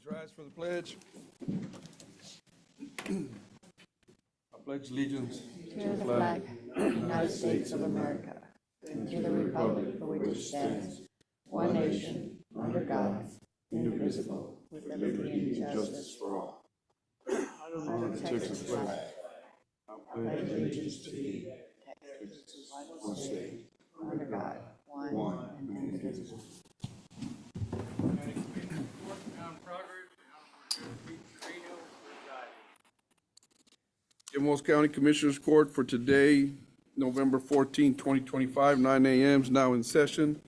Rise for the pledge. I pledge allegiance To the flag of the United States of America, and to the republic for which it stands, one nation, under God, indivisible, with liberty and justice for all. I don't Texas flag. I pledge allegiance to thee, Texas, one state, under God, one and indivisible. JWC County Commissioners Court for today, November 14, 2025, 9 a.m. is now in session.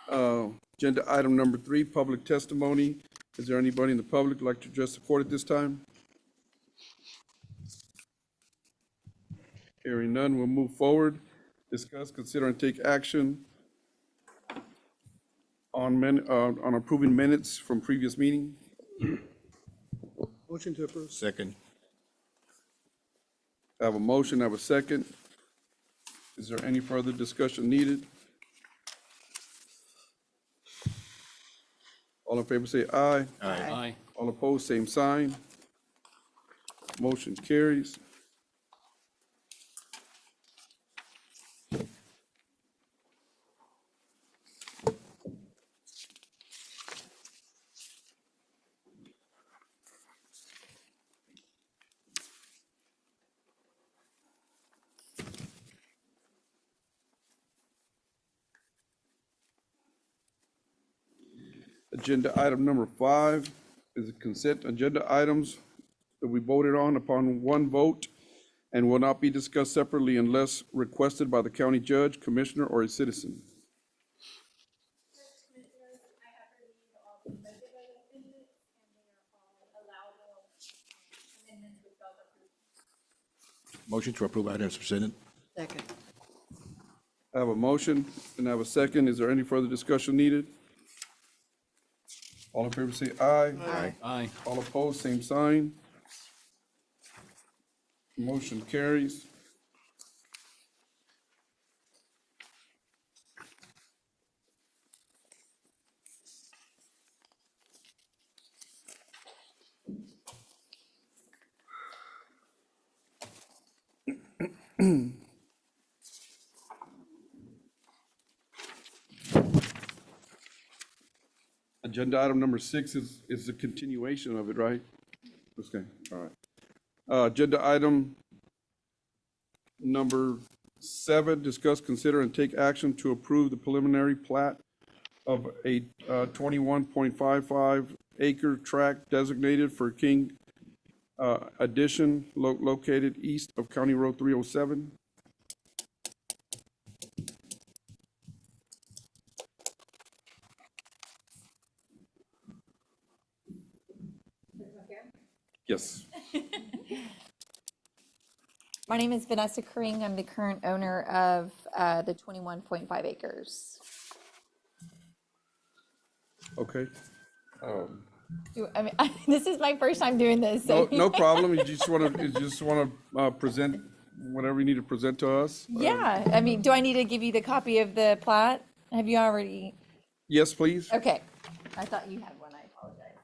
Agenda item number 3, public testimony. Is there anybody in the public who'd like to address the court at this time? Hearing none, we'll move forward. Discuss, consider, and take action on approving minutes from previous meeting. Motion to approve. Second. I have a motion, I have a second. Is there any further discussion needed? All in favor say aye. Aye. All opposed, same sign. Motion carries. Agenda item number 5 is the consent agenda items that we voted on upon one vote and will not be discussed separately unless requested by the county judge, commissioner, or a citizen. Commissioners, I have reviewed all the budget amendments, and they are all allowable amendments with both approved. Motion to approve items presented. Second. I have a motion and I have a second. Is there any further discussion needed? All in favor say aye. Aye. All opposed, same sign. Motion carries. Agenda item number 6 is the continuation of it, right? Okay, all right. Agenda item number 7, discuss, consider, and take action to approve the preliminary plat of a 21.55 acre tract designated for King Addition located east of County Road 307. Yes. My name is Vanessa Kring. I'm the current owner of the 21.5 acres. Okay. This is my first time doing this. So. No problem. You just want to present whatever you need to present to us? Yeah, do I need to give you the copy of the plat? Have you already? Yes, please. Okay. I thought you had one. I apologize.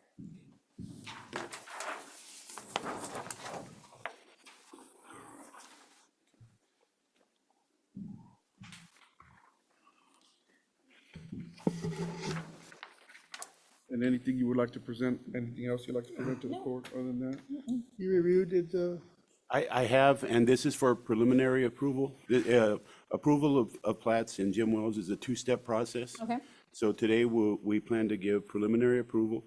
And anything you would like to present, anything else you'd like to present to the court other than that? You reviewed it, I have, and this is for preliminary approval. Approval of plats in Jim Wells is a two-step process. Okay. So today we plan to give preliminary approval.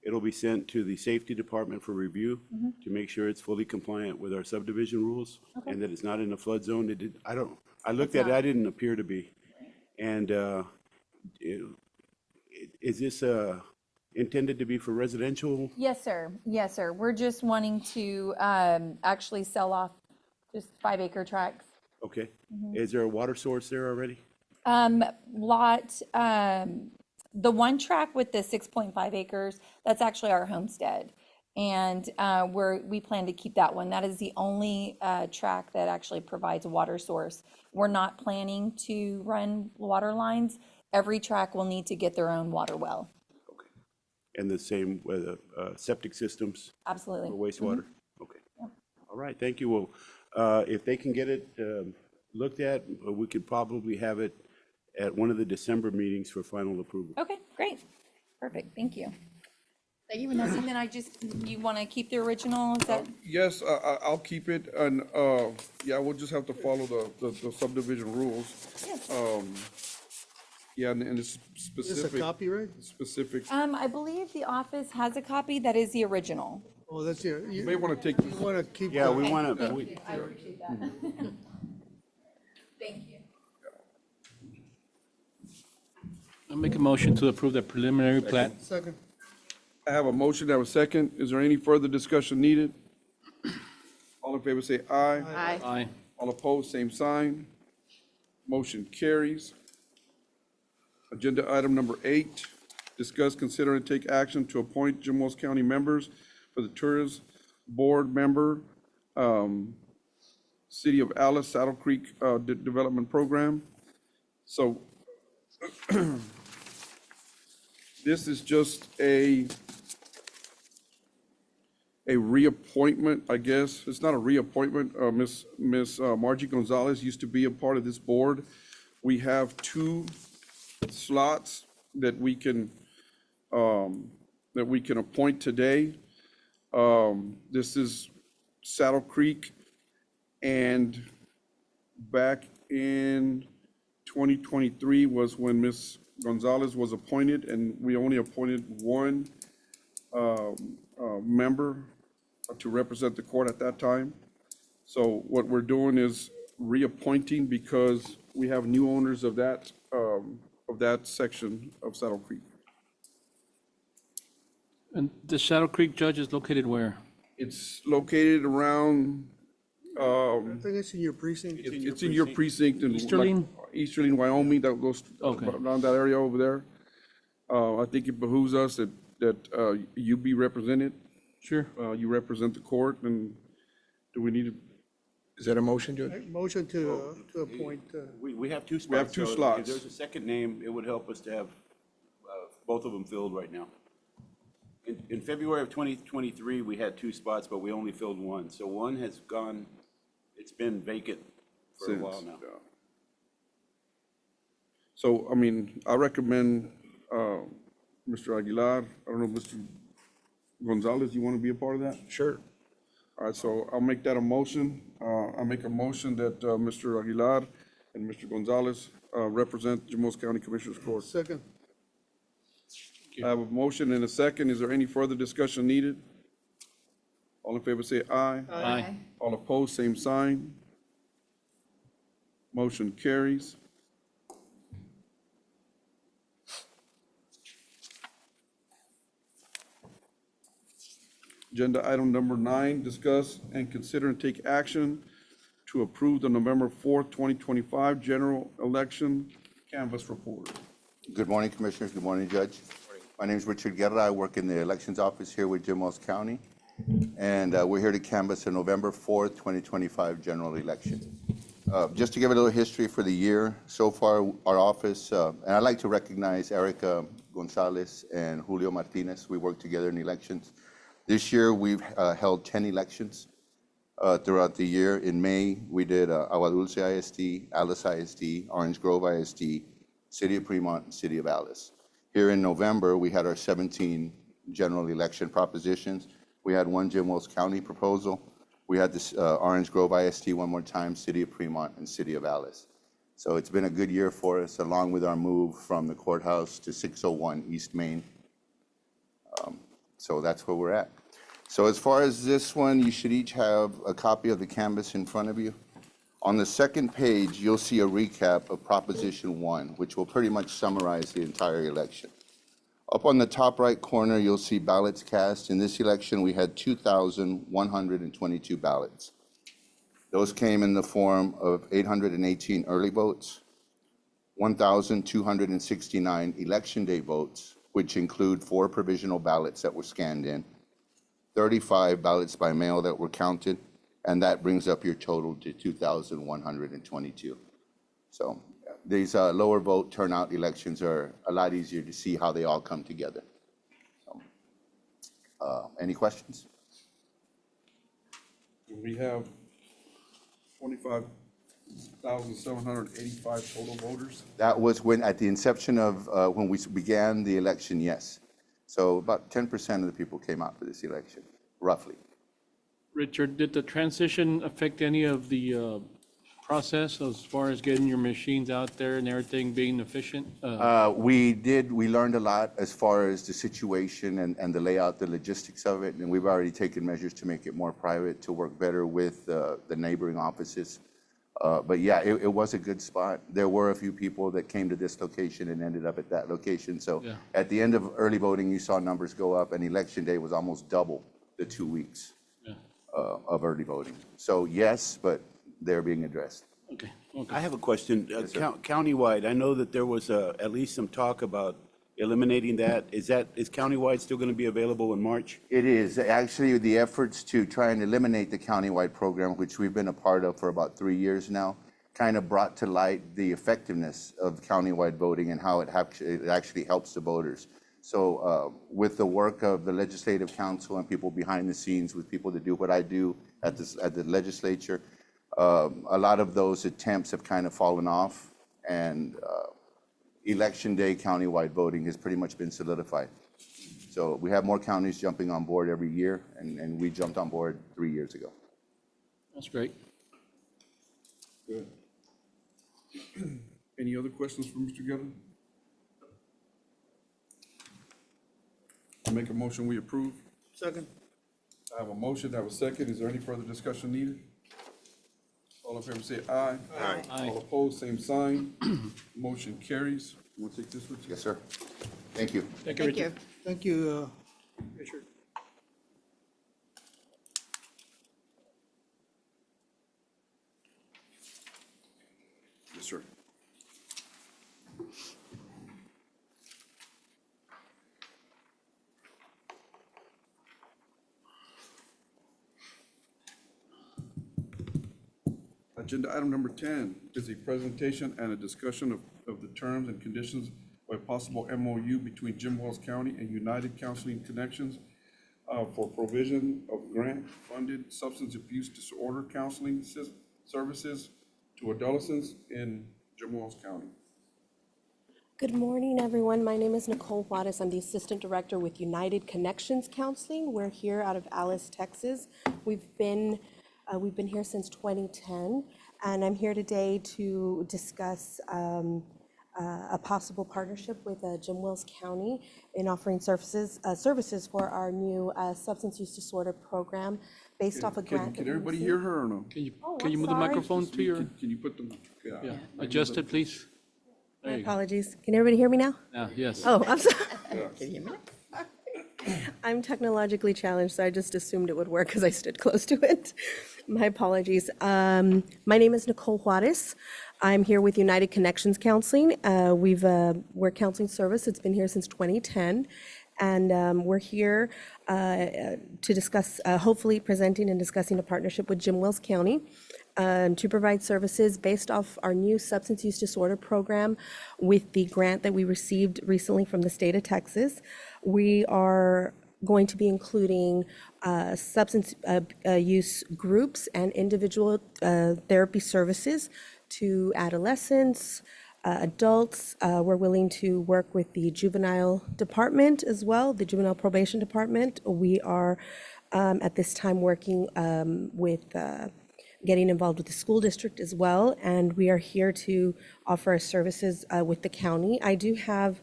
It'll be sent to the Safety Department for review to make sure it's fully compliant with our subdivision rules and that it's not in a flood zone. I looked at it, I didn't appear to be. And is this intended to be for residential? Yes, sir. Yes, sir. We're just wanting to actually sell off just 5 acre tracts. Okay. Is there a water source there already? The one track with the 6.5 acres, that's actually our homestead. And we plan to keep that one. That is the only track that actually provides a water source. We're not planning to run water lines. Every track will need to get their own water well. And the same with septic systems Absolutely. for wastewater? Okay. All right, thank you. Well, if they can get it looked at, we could probably have it at one of the December meetings for final approval. Okay, great. Perfect, thank you. Thank you, Vanessa. And then you want to keep the original, is that? Yes, I'll keep it, and, yeah, we'll just have to follow the subdivision rules. Yes. Yeah, and it's Is this a specific, copy, right? specific, I believe the office has a copy that is the original. Oh, that's here. you may want to take, You want to keep. Yeah, the- we want to, I appreciate that. Thank you. I make a motion to approve the preliminary plat. Second. I have a motion, I have a second. Is there any further discussion needed? All in favor say aye. Aye. Aye. All opposed, same sign. Motion carries. Agenda item number 8, discuss, consider, and take action to appoint Jimo's County members for the Tourism Board member, City of Alice Saddle Creek Development Program. So this is just a reappointment, I guess. It's not a reappointment. Miss Margie Gonzalez used to be a part of this board. We have 2 slots that we can appoint today. This is Saddle Creek, and back in 2023 was when Miss Gonzalez was appointed, and we only appointed 1 member to represent the court at that time. So what we're doing is reappointing because we have new owners of that section of Saddle Creek. And the Shadow Creek Judge is located where? It's located around, I think it's in your precinct. it's in your precinct in Easterling? Easterling, Wyoming, that goes Okay. around that area over there. I think it behooves us that you be represented. Sure. You represent the court, and do we need to? Is that a motion, Judge? Motion to appoint, we have 2 spots. We have 2 so slots. If there's a second name, it would help us to have both of them filled right now. In February of 2023, we had 2 spots, but we only filled 1. So 1 has gone, it's been vacant for a while now. Yeah. So, I mean, I recommend Mr. Aguilar. I don't know, Mr. Gonzalez, you want to be a part of that? Sure. All right, so I'll make that a motion. I make a motion that Mr. Aguilar and Mr. Gonzalez represent Jimo's County Commissioners Court. second. I have a motion and a second. Is there any further discussion needed? All in favor say aye. Aye. All opposed, same sign. Motion carries. Agenda item number 9, discuss and consider and take action to approve the November 4th, 2025 general election canvass report. Good morning, Commissioners. Good morning, Judge. My name is Richard Guerra. I work in the Elections Office here with Jimo's County, and we're here to canvass the November 4th, 2025 general election. Just to give a little history for the year, so far our office, and I'd like to recognize Erica Gonzalez and Julio Martinez. We work together in elections. This year, we've held 10 elections throughout the year. In May, we did Agua Dulce ISD, Alice ISD, Orange Grove ISD, City of Fremont, and City of Alice. Here in November, we had our 17 general election propositions. We had 1 Jimo's County proposal. We had this Orange Grove ISD one more time, City of Fremont, and City of Alice. So it's been a good year for us, along with our move from the courthouse to 601 East Main. So that's where we're at. So as far as this one, you should each have a copy of the canvas in front of you. On the second page, you'll see a recap of Proposition 1, which will pretty much summarize the entire election. Up on the top right corner, you'll see ballots cast. In this election, we had 2,122 ballots. Those came in the form of 818 early votes, 1,269 election day votes, which include 4 provisional ballots that were scanned in, 35 ballots by mail that were counted, and that brings up your total to 2,122. So these lower vote turnout elections are a lot easier to see how they all come together. So Any questions? We have 25,785 total voters. That was when, at the inception of, when we began the election, yes. So about 10% of the people came out for this election, roughly. Richard, did the transition affect any of the process as far as getting your machines out there and everything being efficient? We learned a lot as far as the situation and the layout, the logistics of it, and we've already taken measures to make it more private, to work better with the neighboring offices. But yeah, it was a good spot. There were a few people that came to this location and ended up at that location. So Yeah. at the end of early voting, you saw numbers go up, and election day was almost double the 2 weeks Yeah. of early voting. So yes, but they're being addressed. Okay, okay. I have a question. Countywide, I know that there was at least some talk about eliminating that. Is countywide still going to be available in March? It is. Actually, the efforts to try and eliminate the countywide program, which we've been a part of for about 3 years now, kind of brought to light the effectiveness of countywide voting and how it actually helps the voters. So with the work of the Legislative Council and people behind the scenes, with people that do what I do at the legislature, a lot of those attempts have kind of fallen off, and election day countywide voting has pretty much been solidified. So we have more counties jumping on board every year, and we jumped on board 3 years ago. That's great. Good. Any other questions for Mr. Guerra? I make a motion, we approve. Second. I have a motion, I have a second. Is there any further discussion needed? All in favor say aye. Aye. All opposed, same sign. Motion carries. You want to take this with you? Yes, sir. Thank you. Thank you, Richard. Thank you, Richard. Yes, sir. Agenda item number 10 is a presentation and a discussion of the terms and conditions of a possible MOU between Jim Wells County and United Counseling Connections for provision of grant-funded substance abuse disorder counseling services to adolescents in Jim Wells County. Good morning, everyone. My name is Nicole Juarez. I'm the Assistant Director with United Connections Counseling. We're here out of Alice, Texas. We've been here since 2010, and I'm here today to discuss a possible partnership with Jim Wells County in offering services for our new substance use disorder program based off a grant. Can everybody hear her or no? Can you, Oh, can you I'm move the sorry. microphone to your, Can you put them? yeah, adjust it, please? My There you go. apologies. Can everybody hear me now? Yeah, yes. Oh, I'm sorry. I'm technologically challenged, so I just assumed it would work because I stood close to it. My apologies. My name is Nicole Juarez. I'm here with United Connections Counseling. We're a counseling service. It's been here since 2010. And we're here to discuss, hopefully presenting and discussing a partnership with Jim Wells County to provide services based off our new substance use disorder program with the grant that we received recently from the state of Texas. We are going to be including substance use groups and individual therapy services to adolescents, adults. We're willing to work with the juvenile department as well, the juvenile probation department. We are at this time working with getting involved with the school district as well, and we are here to offer our services with the county. I do have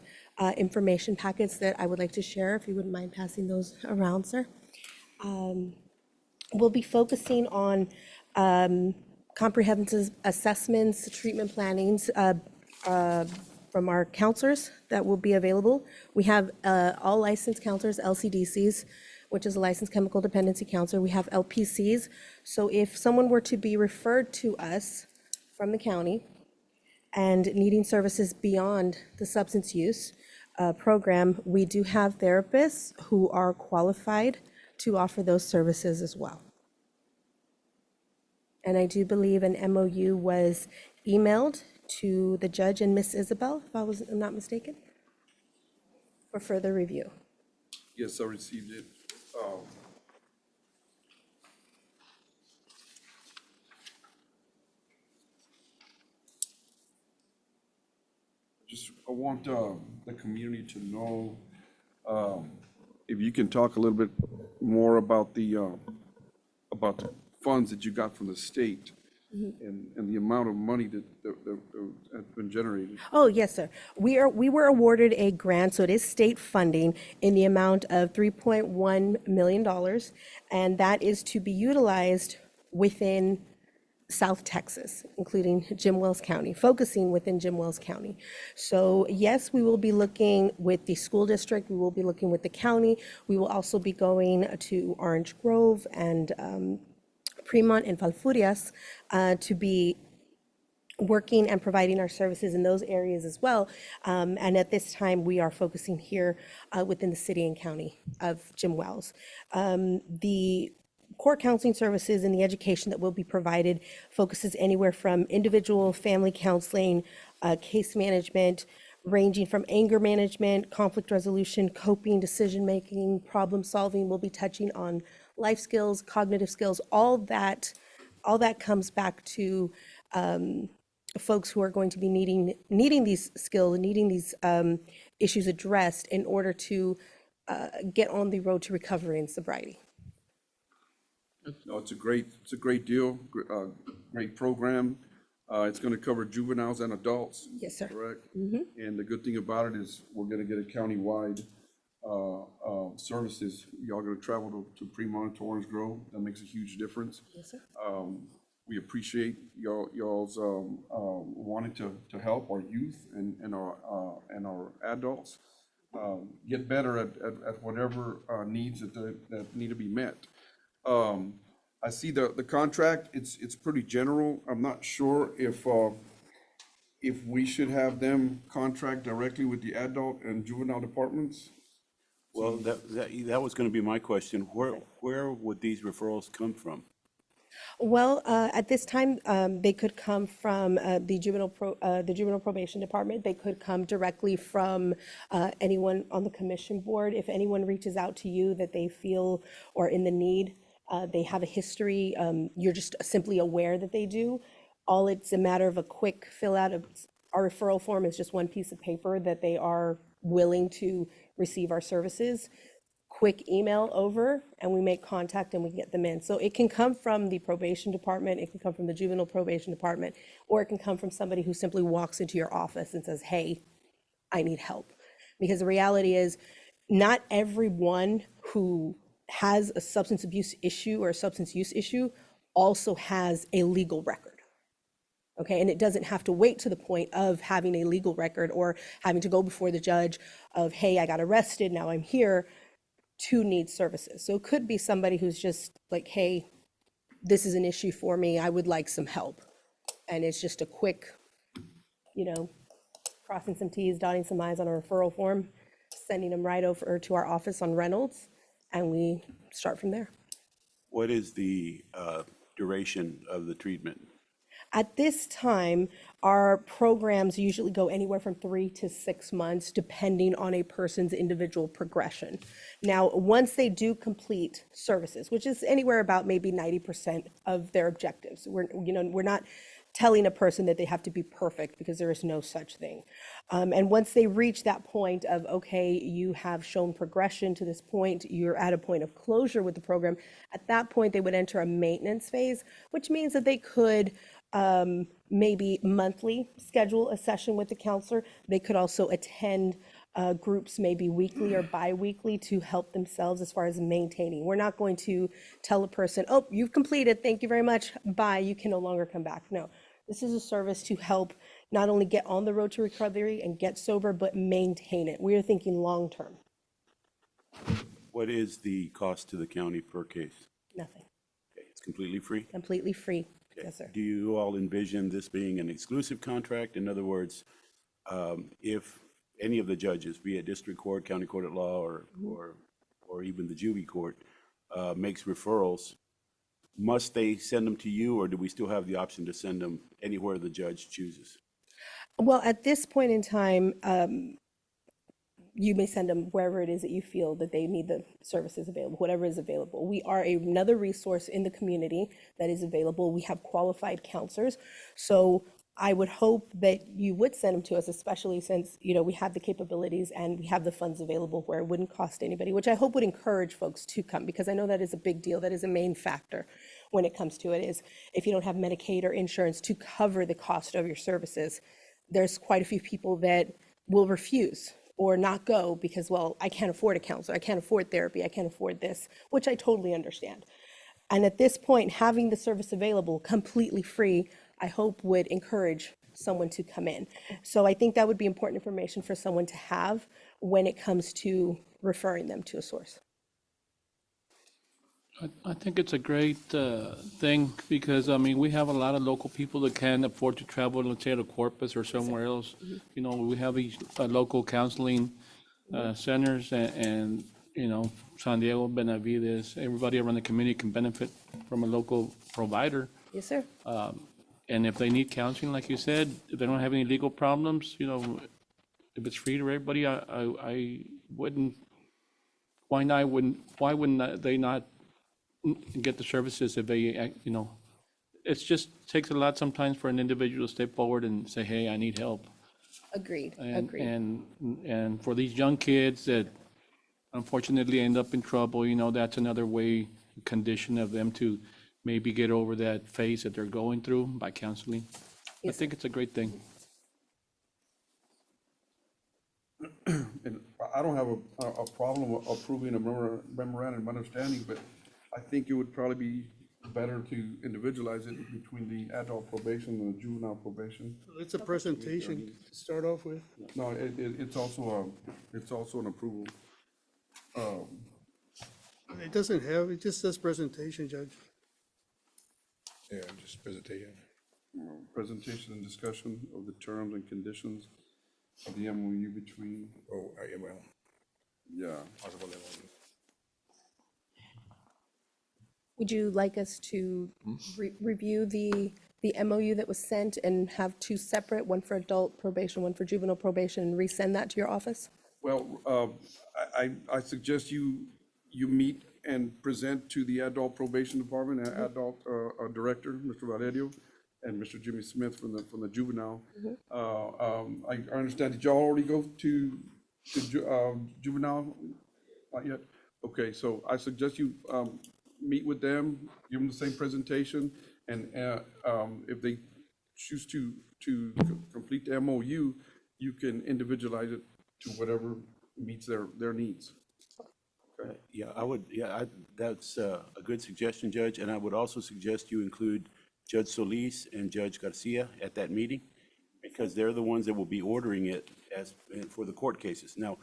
information packets that I would like to share, if you wouldn't mind passing those around, sir. We'll be focusing on comprehensive assessments, treatment plannings from our counselors that will be available. We have all licensed counselors, LCDCs, which is a licensed chemical dependency counselor. We have LPCs. So if someone were to be referred to us from the county and needing services beyond the substance use program, we do have therapists who are qualified to offer those services as well. And I do believe an MOU was emailed to the judge and Miss Isabel, if I'm not mistaken, for further review. Yes, I received it. I want the community to know, if you can talk a little bit more about the funds that you got from the state and the amount of money that has been generated. Oh, yes, sir. We were awarded a grant, so it is state funding in the amount of $3.1 million, and that is to be utilized within South Texas, including Jim Wells County, focusing within Jim Wells County. So yes, we will be looking with the school district, we will be looking with the county. We will also be going to Orange Grove and Fremont and Falfurrias to be working and providing our services in those areas as well. And at this time, we are focusing here within the city and county of Jim Wells. The core counseling services and the education that will be provided focuses anywhere from individual family counseling, case management, ranging from anger management, conflict resolution, coping, decision-making, problem-solving. We'll be touching on life skills, cognitive skills, all that comes back to folks who are going to be needing these skills, needing these issues addressed in order to get on the road to recovery and sobriety. No, it's a great deal, great program. It's going to cover juveniles and adults. Yes, sir. Correct? And the good thing about it is we're going to get a countywide services. Y'all going to travel to Fremont, to Orange Grove. That makes a huge difference. Yes, sir. We appreciate y'all's wanting to help our youth and our adults get better at whatever needs that need to be met. I see the contract, it's pretty general. I'm not sure if we should have them contract directly with the adult and juvenile departments. Well, that was going to be my question. Where would these referrals come from? Well, at this time, they could come from the juvenile probation department. They could come directly from anyone on the commission board. If anyone reaches out to you that they feel or in the need, they have a history, you're just simply aware that they do. All it's a matter of a quick fill out of our referral form is just one piece of paper that they are willing to receive our services. Quick email over and we make contact and we get them in. So it can come from the probation department, it can come from the juvenile probation department, or it can come from somebody who simply walks into your office and says, hey, I need help. Because the reality is not everyone who has a substance abuse issue or a substance use issue also has a legal record. Okay, and it doesn't have to wait to the point of having a legal record or having to go before the judge of, hey, I got arrested, now I'm here, to need services. So it could be somebody who's just like, hey, this is an issue for me, I would like some help. And it's just a quick, crossing some T's, dotting some I's on a referral form, sending them right over to our office on Reynolds, and we start from there. What is the duration of the treatment? At this time, our programs usually go anywhere from 3 to 6 months, depending on a person's individual progression. Now, once they do complete services, which is anywhere about maybe 90% of their objectives, we're not telling a person that they have to be perfect because there is no such thing. And once they reach that point of, okay, you have shown progression to this point, you're at a point of closure with the program, at that point, they would enter a maintenance phase, which means that they could maybe monthly schedule a session with the counselor. They could also attend groups maybe weekly or bi-weekly to help themselves as far as maintaining. We're not going to tell a person, oh, you've completed, thank you very much, bye, you can no longer come back. No, this is a service to help not only get on the road to recovery and get sober, but maintain it. We are thinking long-term. What is the cost to the county per case? Nothing, Okay, it's completely free? completely free. Okay. Yes, sir. Do you all envision this being an exclusive contract? In other words, if any of the judges, be it district court, county court at law, or even the juvie court, makes referrals, must they send them to you, or do we still have the option to send them anywhere the judge chooses? Well, at this point in time, you may send them wherever it is that you feel that they need the services available, whatever is available. We are another resource in the community that is available. We have qualified counselors. So I would hope that you would send them to us, especially since, we have the capabilities and we have the funds available where it wouldn't cost anybody, which I hope would encourage folks to come, because I know that is a big deal. That is a main factor when it comes to it, is if you don't have Medicaid or insurance to cover the cost of your services, there's quite a few people that will refuse or not go because, well, I can't afford a counselor, I can't afford therapy, I can't afford this, which I totally understand. And at this point, having the service available completely free, I hope would encourage someone to come in. So I think that would be important information for someone to have when it comes to referring them to a source. I think it's a great thing because, I mean, we have a lot of local people that can't afford to travel, let's say, to Corpus or somewhere else. You know, we have these local counseling centers and, you know, San Diego, Benavides, everybody around the community can benefit from a local provider. Yes, sir. And if they need counseling, like you said, if they don't have any legal problems, you know, if it's free to everybody, I wouldn't, why wouldn't they not get the services if they, you know, it's just takes a lot sometimes for an individual to step forward and say, hey, I need help. Agreed, And, agreed. and for these young kids that unfortunately end up in trouble, you know, that's another way, condition of them to maybe get over that phase that they're going through by counseling. I think it's a great thing. And I don't have a problem with approving a memorandum of understanding, but I think it would probably be better to individualize it between the adult probation and the juvenile probation. It's a presentation to start off with. No, it's also an approval. It doesn't have, it just says presentation, Judge. Yeah, just presentation. Presentation and discussion of the terms and conditions of the MOU between, Oh, well, yeah. possible MOU. Would you like us to review the MOU that was sent and have two separate, one for adult probation, one for juvenile probation, and resend that to your office? Well, I suggest you meet and present to the adult probation department, adult director, Mr. Valerio, and Mr. Jimmy Smith from the juvenile. I understand, did y'all already go to juvenile? Not yet? Okay, so I suggest you meet with them, give them the same presentation, and if they choose to complete the MOU, you can individualize it to whatever meets their needs. Yeah, that's a good suggestion, Judge, and I would also suggest you include Judge Solis and Judge Garcia at that meeting, because they're the ones that will be ordering it for the court cases. Now,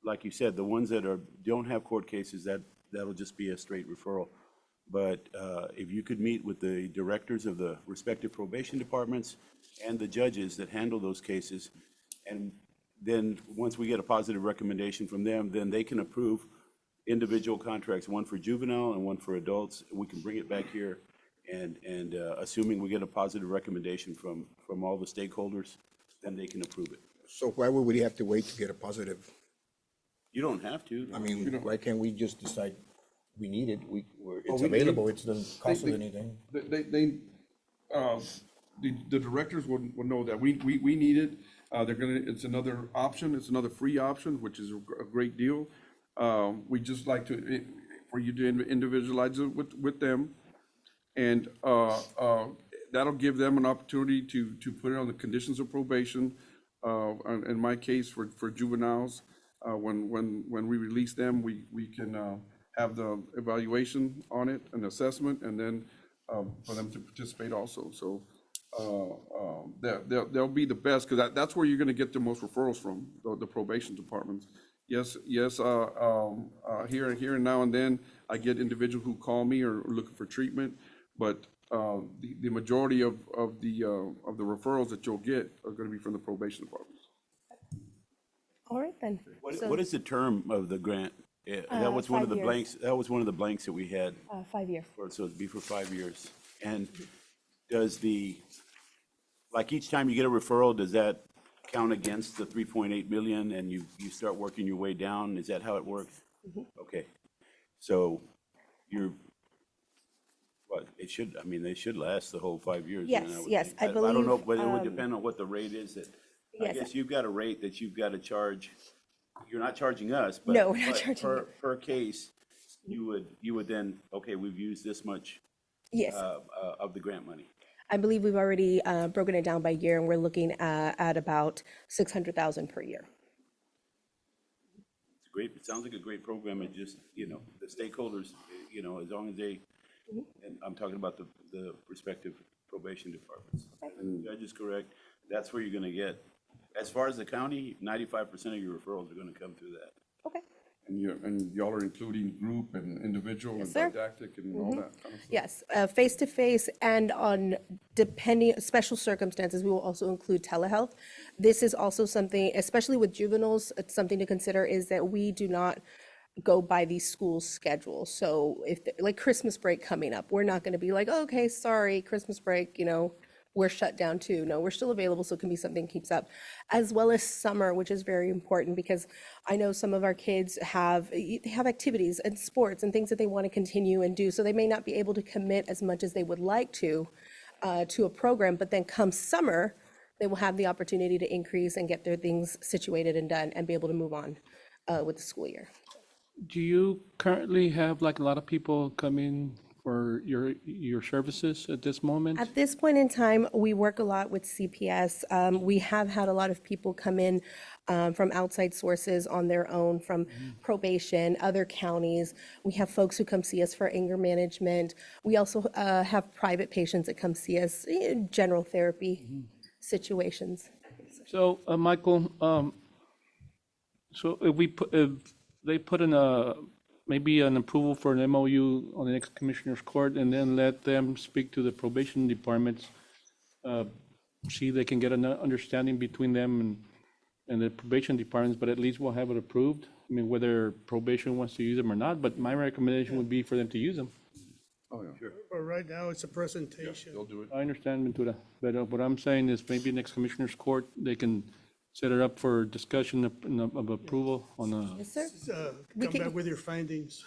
like you said, the ones that don't have court cases, that'll just be a straight referral. But if you could meet with the directors of the respective probation departments and the judges that handle those cases, and then once we get a positive recommendation from them, then they can approve individual contracts, one for juvenile and one for adults. We can bring it back here, and assuming we get a positive recommendation from all the stakeholders, then they can approve it. So why would we have to wait to get a positive? You don't have to. I mean, why can't we just decide we need it? It's we- available, it doesn't cost us they- anything. The directors will know that we need it. It's another option, it's another free option, which is a great deal. We just like for you to individualize it with them. And that'll give them an opportunity to put it on the conditions of probation. In my case, for juveniles, when we release them, we can have the evaluation on it, an assessment, and then for them to participate also. So they'll be the best, because that's where you're gonna get the most referrals from, the probation departments. Yes, here and now and then, I get individuals who call me or are looking for treatment, but the majority of the referrals that you'll get are gonna be from the probation departments. All right, then. What is the term of the grant? That was one of 5 the years. blanks, that was one of the blanks that we had, 5 year. so it'd be for 5 years. And does like each time you get a referral, does that count against the 3.8 million and you start working your way down? Is that how it works? Okay. So But it should, I mean, they should last the whole 5 years. Yes, then would yes, think. I I don't know, believe, but it would depend on what the rate is that, I yes. guess you've got a rate that you've got to charge. You're not charging us, but. No, we're not but charging you. Per case, you would then, okay, we've used this much Yes, of the grant money. I believe we've already broken it down by year, and we're looking at about 600,000 per year. It's great, it sounds like a great program. It just, the stakeholders, as long as they, and I'm talking about the respective probation departments. And the judge is correct, that's where you're gonna get, as far as the county, 95% of your referrals are gonna come through that. Okay. And y'all are including group and individual and sir. didactic and all that kind of stuff? Yes, face-to-face and on depending, special circumstances, we will also include telehealth. This is also something, especially with juveniles, it's something to consider is that we do not go by the school schedule. So if, like Christmas break coming up, we're not gonna be like, oh, okay, sorry, Christmas break, we're shut down too. No, we're still available, so it can be something keeps up. As well as summer, which is very important because I know some of our kids they have activities and sports and things that they want to continue and do, so they may not be able to commit as much as they would like to a program, but then come summer, they will have the opportunity to increase and get their things situated and done and be able to move on with the school year. Do you currently have like a lot of people come in for your services at this moment? At this point in time, we work a lot with CPS. We have had a lot of people come in from outside sources on their own, from probation, other counties. We have folks who come see us for anger management. We also have private patients that come see us in general therapy situations. So, Michael, so if they put in maybe an approval for an MOU on the next Commissioner's Court and then let them speak to the probation departments, see if they can get an understanding between them and the probation departments, but at least we'll have it approved. I mean, whether probation wants to use them or not, but my recommendation would be for them to use them. Oh, yeah. Sure. But right now, it's a presentation. They'll do it. I understand, Ventura, but what I'm saying is maybe next Commissioner's Court, they can set it up for discussion of approval on a. Yes, sir. Come can- back with your findings.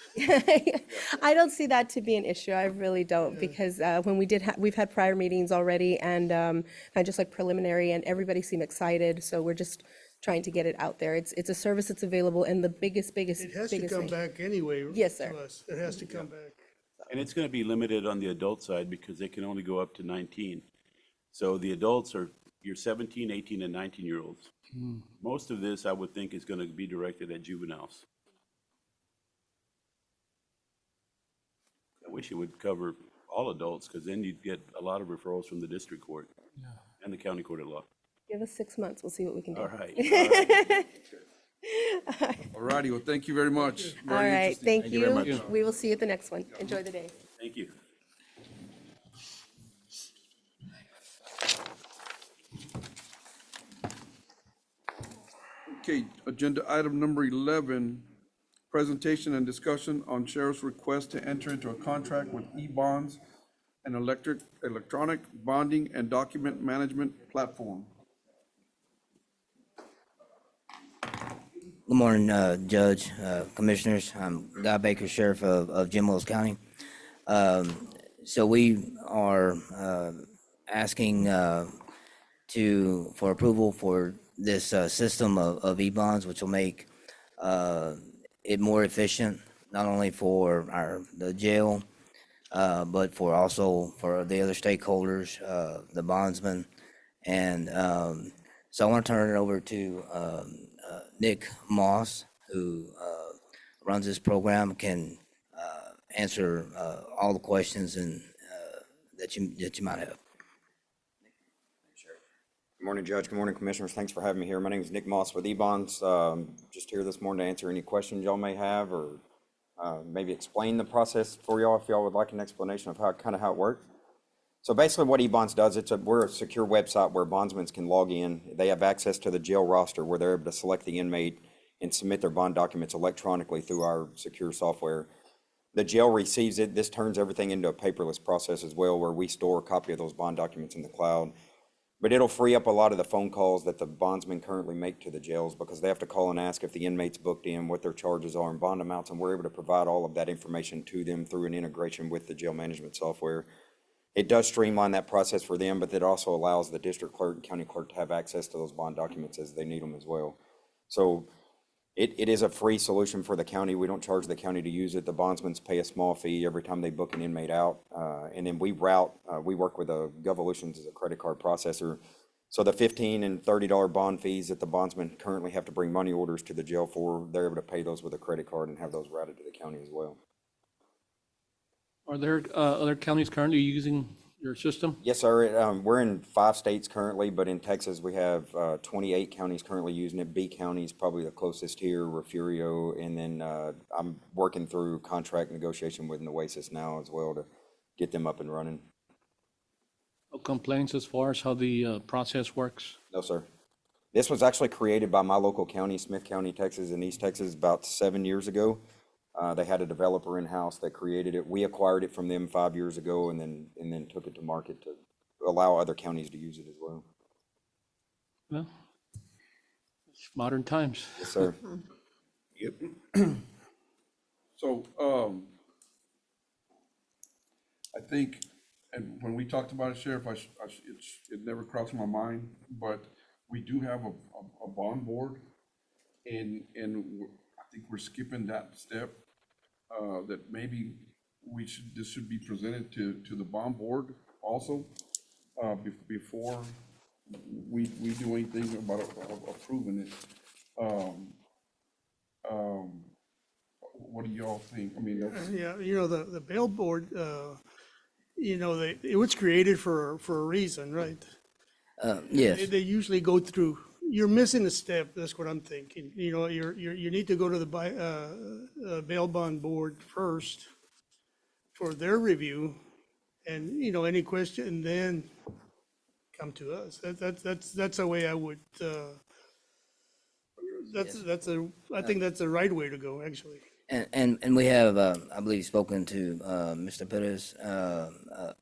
I don't see that to be an issue. I really don't, because when we've had prior meetings already and just like preliminary, and everybody seemed excited. So we're just trying to get it out there. It's a service that's available, and the biggest It has to come thing. back anyway. Yes, sir. To us. It has to come back. And it's gonna be limited on the adult side because they can only go up to 19. So the adults are your 17, 18, and 19-year-olds. Most of this, I would think, is gonna be directed at juveniles. I wish it would cover all adults, because then you'd get a lot of referrals from the district court and the county court of law. Give us 6 months. We'll see what we can do. All right. All righty, well, thank you very much. All Very right, interesting. thank you. We will see you at the next one. Enjoy the day. Thank you. Okay, agenda item number 11, presentation and discussion on sheriff's request to enter into a contract with E-Bonds, an electronic bonding and document management platform. Good morning, Judge, Commissioners. I'm Guy Baker, Sheriff of Jim Wells County. So we are asking for approval for this system of E-bonds, which will make it more efficient, not only for the jail, but also for the other stakeholders, the bondsmen. And so I want to turn it over to Nick Moss, who runs this program, can answer all the questions and that you might have. Good morning, Judge. Good morning, Commissioners. Thanks for having me here. My name is Nick Moss with E-Bonds. Just here this morning to answer any questions y'all may have, or maybe explain the process for y'all if y'all would like an explanation of how it works. So basically what E-Bonds does, we're a secure website where bondsmen can log in. They have access to the jail roster where they're able to select the inmate and submit their bond documents electronically through our secure software. The jail receives it. This turns everything into a paperless process as well, where we store a copy of those bond documents in the cloud. But it'll free up a lot of the phone calls that the bondsmen currently make to the jails, because they have to call and ask if the inmate's booked in, what their charges are and bond amounts, and we're able to provide all of that information to them through an integration with the jail management software. It does streamline that process for them, but it also allows the district clerk and county clerk to have access to those bond documents as they need them as well. So it is a free solution for the county. We don't charge the county to use it. The bondsmen pay a small fee every time they book an inmate out. And then we work with GovEvolutions as a credit card processor. So the $15 and $30 bond fees that the bondsmen currently have to bring money orders to the jail for, they're able to pay those with a credit card and have those routed to the county as well. Are there other counties currently using your system? Yes, sir. We're in 5 states currently, but in Texas, we have 28 counties currently using it. B County is probably the closest here, Refugio, and then I'm working through contract negotiation with Nueces now as well to get them up and running. No complaints as far as how the process works? No, sir. This was actually created by my local county, Smith County, Texas, in East Texas, about 7 years ago. They had a developer in-house that created it. We acquired it from them 5 years ago and then took it to market to allow other counties to use it as well. Well, it's modern times. Yes, sir. Yep. So, I think, and when we talked about it, Sheriff, it never crossed my mind, but we do have a bond board, and I think we're skipping that step, that maybe this should be presented to the bond board also, before we do anything about approving it. What do y'all think? I mean, that's. Yeah, the bail board, it was created for a reason, right? Yes. They usually go through, you're missing a step, that's what I'm thinking. You need to go to the bail bond board first for their review, and, any question, and then come to us. That's the way I would, I think that's the right way to go, actually. And we have, I believe, spoken to Mr. Perez, the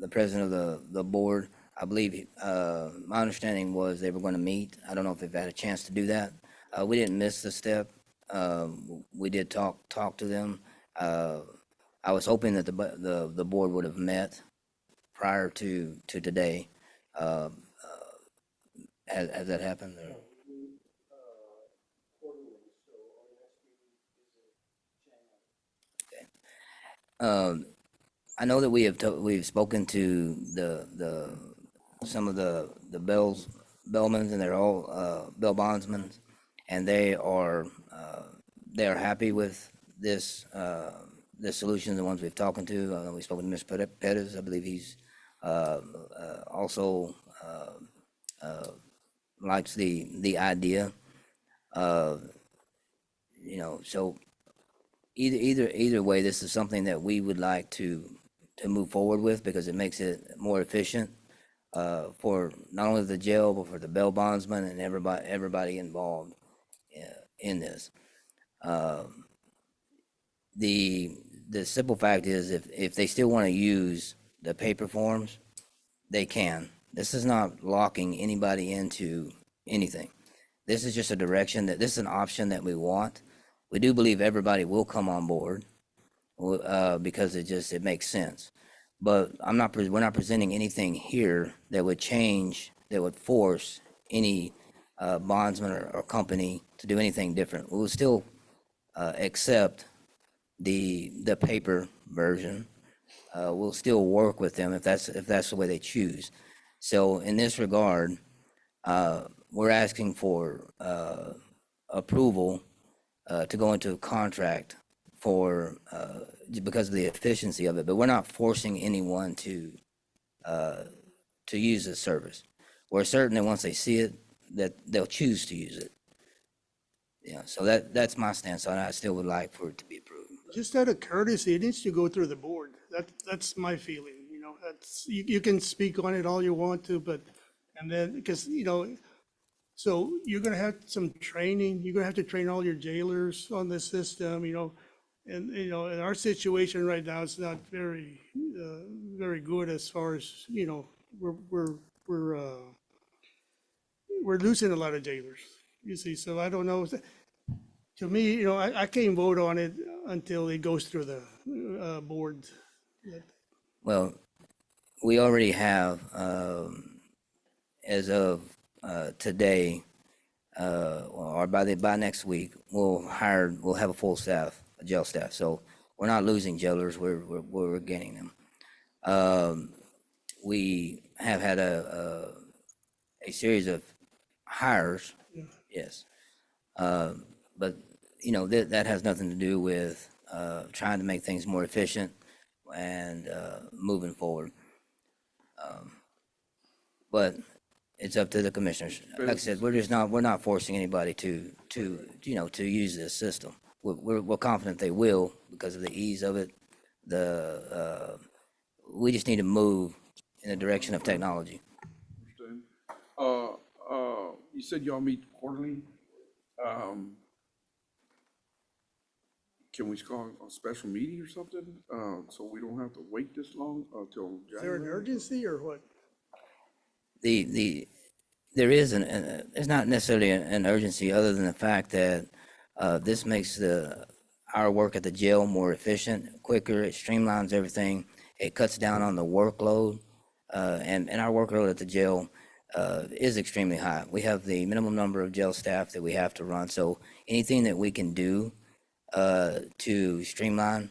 president of the board. I believe, my understanding was they were going to meet. I don't know if they've had a chance to do that. We didn't miss the step. We did talk to them. I was hoping that the board would have met prior to today. Has that happened? Or? I know that we've spoken to some of the bellmen, and they're all bell bondsmen, and they are happy with this solution. The ones we've talked to, we've spoken to Mr. Perez. I believe he's also likes the idea. So. Either way, this is something that we would like to move forward with, because it makes it more efficient for not only the jail, but for the bail bondsman and everybody involved in this. The simple fact is, if they still want to use the paper forms, they can. This is not locking anybody into anything. This is just a direction this is an option that we want. We do believe everybody will come on board because it makes sense. But we're not presenting anything here that would force any bondsman or company to do anything different. We will still accept the paper version. We'll still work with them if that's the way they choose. So in this regard, we're asking for approval to go into a contract because of the efficiency of it, but we're not forcing anyone to use this service. We're certain that once they see it, that they'll choose to use it. So that's my stance on it. I still would like for it to be approved. Just out of courtesy, it needs to go through the board. That's my feeling, you can speak on it all you want to, because, so you're gonna have some training, you're gonna have to train all your jailers on the system, and, in our situation right now, it's not very good as far as, we're we're losing a lot of jailers, you see, so I don't know. To me, you know, I can't vote on it until it goes through the board. Well, we already have, as of today, or by next week, we'll have a full staff, a jail staff. So we're not losing jailers, we're gaining them. We have had a series of hires, yes. But, you know, that has nothing to do with trying to make things more efficient and moving forward. But it's up to the commissioners. Like I said, we're not forcing anybody to use this system. We're confident they will because of the ease of it. We just need to move in the direction of technology. Understand. You said y'all meet quarterly. Can we call a special meeting or something, so we don't have to wait this long till Is there an January? urgency or what? There is it's not necessarily an urgency other than the fact that this makes our work at the jail more efficient, quicker. It streamlines everything. It cuts down on the workload, and our workload at the jail is extremely high. We have the minimum number of jail staff that we have to run. So anything that we can do to streamline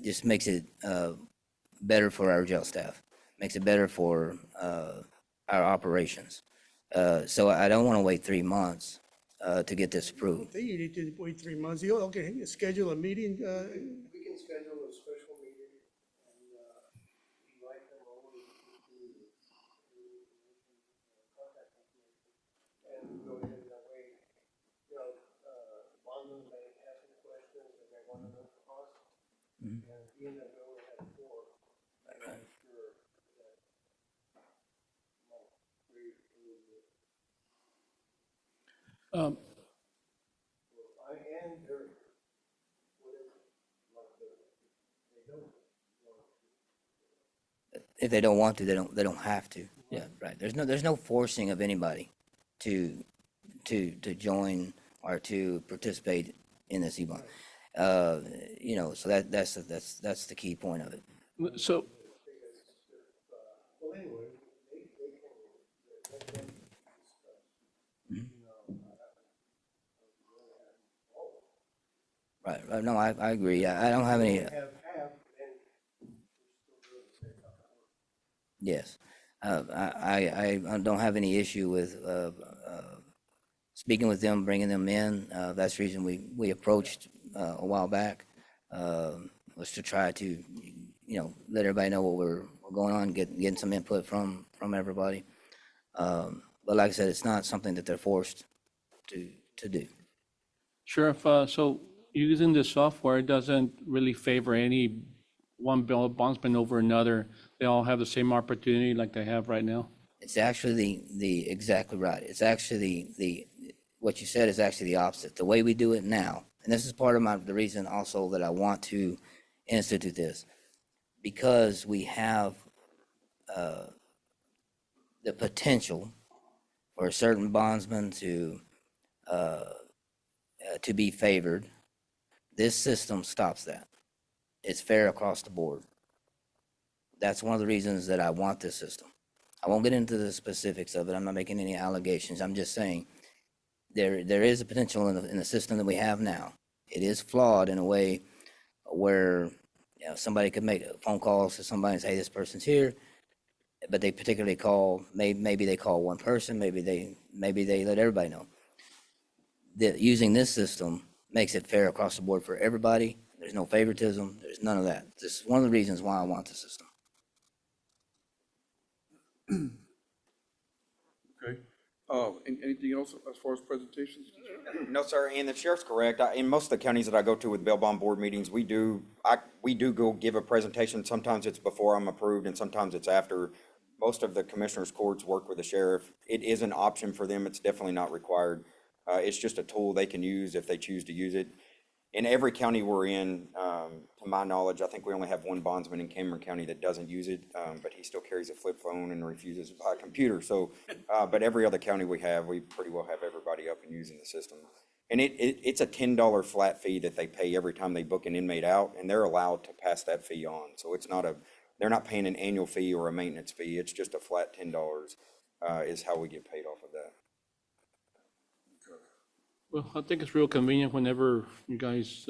just makes it better for our jail staff, makes it better for our operations. So I don't want to wait 3 months to get this I approved. think you need to wait 3 months. Okay, schedule a meeting. We can schedule a special meeting and invite them over to the contact information and go ahead that way. You know, Bondman may have some questions and they want to know the cost. And being that we only have 4, I'm sure that I and Eric, whatever, like they don't. If they don't want to, they don't have to. Yeah, right. There's no forcing of anybody to join or to participate in this e-bond. You know, so that's the key point of it. So, Well, anyway, they can, let them discuss. You know, Right. Right. No, I agree. Yeah, I don't have any. have half, then we're still doing the same kind of work. Yes. I don't have any issue with speaking with them, bringing them in. That's the reason we approached a while back, was to try to, you know, let everybody know what we're going on, getting some input from everybody. But like I said, it's not something that they're forced to do. Sheriff, so using this software doesn't really favor any one bondsman over another. They all have the same opportunity like they have right now. It's actually the exactly right. It's actually the what you said is actually the opposite. The way we do it now, and this is part of the reason also that I want to institute this, because we have the potential for a certain bondsman to be favored. This system stops that. It's fair across the board. That's one of the reasons that I want this system. I won't get into the specifics of it. I'm not making any allegations. I'm just saying there is a potential in the system that we have now. It is flawed in a way where, you know, somebody could make phone calls to somebody and say, this person's here, but they particularly call, maybe they call one person, maybe they let everybody know. Using this system makes it fair across the board for everybody. There's no favoritism. There's none of that. This is one of the reasons why I want the system. Okay. Anything else as far as presentations? No, sir, and the sheriff's correct. In most of the counties that I go to with bail bond board meetings, we do go give a presentation. Sometimes it's before I'm approved and sometimes it's after. Most of the commissioners' courts work with the sheriff. It is an option for them. It's definitely not required. It's just a tool they can use if they choose to use it. in every county we're in, to my knowledge, I think we only have one bondsman in Cameron County that doesn't use it, but he still carries a flip phone and refuses to buy a computer. So, but every other county we have, we pretty well have everybody up and using the system. And it's a $10 flat fee that they pay every time they book an inmate out, and they're allowed to pass that fee on. So it's not they're not paying an annual fee or a maintenance fee. It's just a flat $10, is how we get paid off of that. Well, I think it's real convenient whenever you guys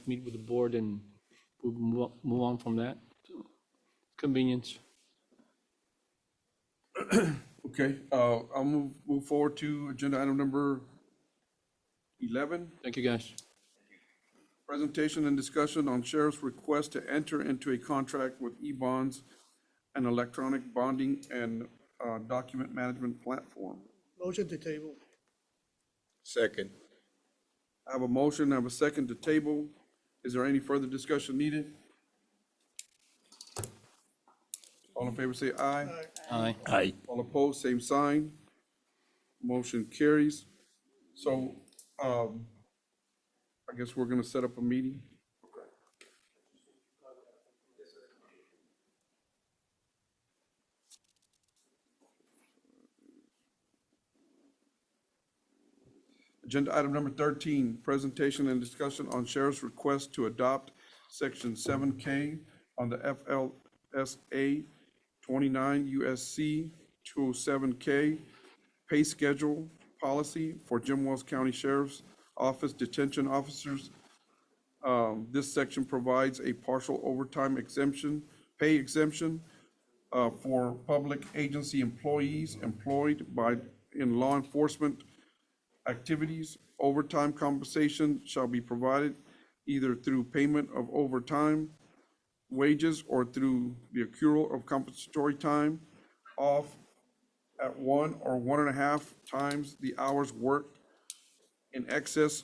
meet with the board and we move on from that. Convenience. Okay, I'll move forward to agenda item number 11. Thank you, guys. Presentation and discussion on sheriff's request to enter into a contract with E-Bonds, an electronic bonding and document management platform. Motion to table. Second. I have a motion, I have a second to table. Is there any further discussion needed? All in favor say aye. Aye. Aye. All opposed, same sign. Motion carries. So, I guess we're gonna set up a meeting. Agenda item number 13, presentation and discussion on sheriff's request to adopt section 7K on the FLSA 29 USC 207K pay schedule policy for Jim Wells County Sheriff's Office detention officers. This section provides a partial overtime exemption, pay exemption for public agency employees employed in law enforcement activities. Overtime compensation shall be provided either through payment of overtime wages or through the accrual of compensatory time off at 1 or 1.5 times the hours worked in excess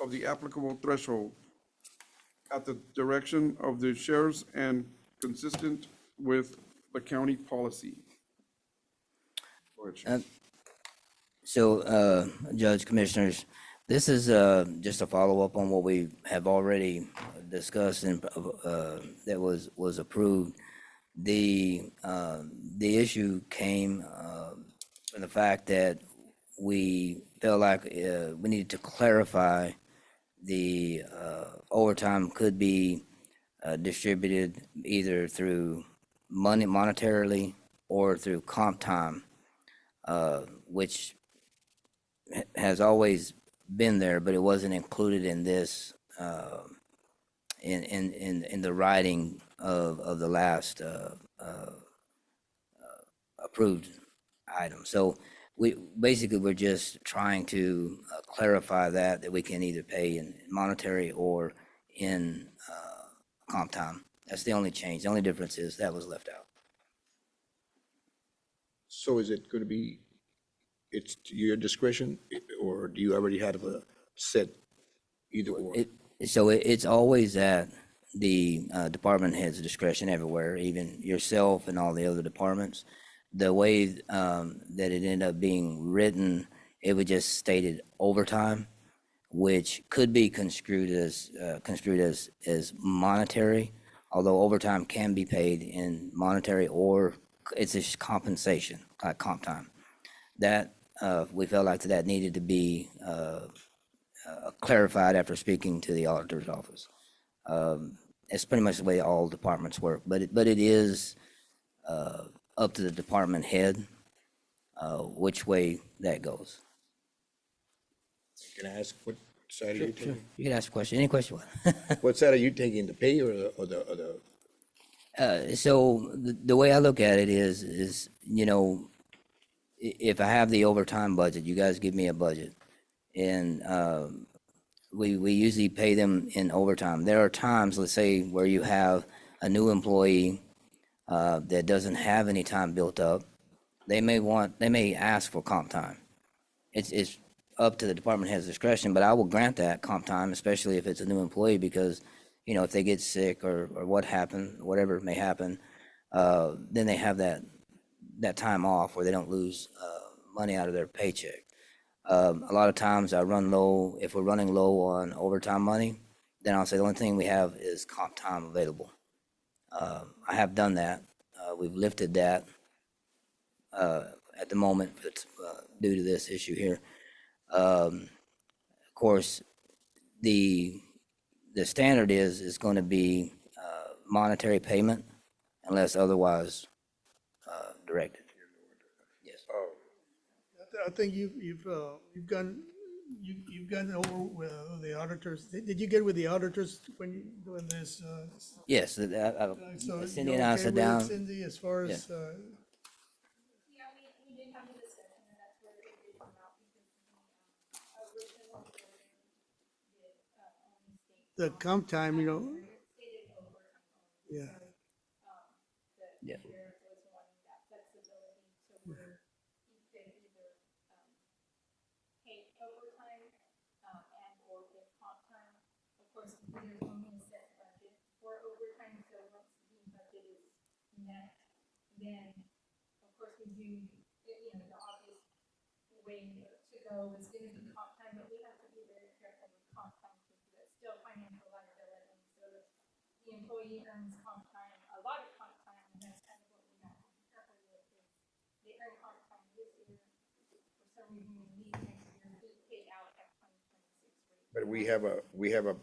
of the applicable threshold at the direction of the sheriffs and consistent with the county policy. Go ahead, Sheriff. So, Judge, Commissioners, this is just a follow-up on what we have already discussed and that was approved. The issue came from the fact that we felt like we needed to clarify the overtime could be distributed either through money monetarily or through comp time, which has always been there, but it wasn't included in this in the writing of the last approved item. So we're just trying to clarify that we can either pay in monetary or in comp time. That's the only change. The only difference is that was left out. So is it going to be, it's to your discretion, or do you already have a set either or? It's always at the department head's discretion everywhere, even yourself and all the other departments. The way that it ended up being written, it was just stated overtime, which could be construed as monetary, although overtime can be paid in monetary or it's just compensation, like comp time. That we felt like that needed to be clarified after speaking to the auditor's office. It's pretty much the way all departments work, but it is up to the department head which way that goes. Can I ask what side are you taking? You can ask a question, any question. What side are you taking, the pay or the? So the way I look at it is, you know, if I have the overtime budget, you guys give me a budget, and we usually pay them in overtime. There are times, let's say, where you have a new employee that doesn't have any time built up. They may ask for comp time. It's up to the department head's discretion, but I will grant that comp time, especially if it's a new employee, because, you know, if they get sick or what happened, whatever may happen, then they have that time off where they don't lose money out of their paycheck. A lot of times I run low, if we're running low on overtime money, then I'll say the only thing we have is comp time available. I have done that. We've lifted that at the moment, but due to this issue here. Of course, the standard is going to be monetary payment unless otherwise directed. Yes. I think you've gone, you've gotten over with the auditors. Did you get with the auditors when you doing this? Yes, So Cindy you're and I okay sat with it, down. Cindy, as far as, Yes. Yeah, we did have a discussion, and that's where it did come out, because the original order did only state the comp time, you know, stated overtime only. yeah. The Yeah. sheriff was wanting that flexibility to where he could either pay overtime and or get comp time. Of course, there's only a set budget for overtime, so once the budget is met, then of course we do, the obvious way to go is gonna be comp time, but we have to be very careful with comp time because it's still financial liability. So if the employee earns comp time, a lot of comp time, and that's kind of what we have to be careful with, is they earn comp time this year, for some reason we need next year, be paid out at 2026 rate. But we have a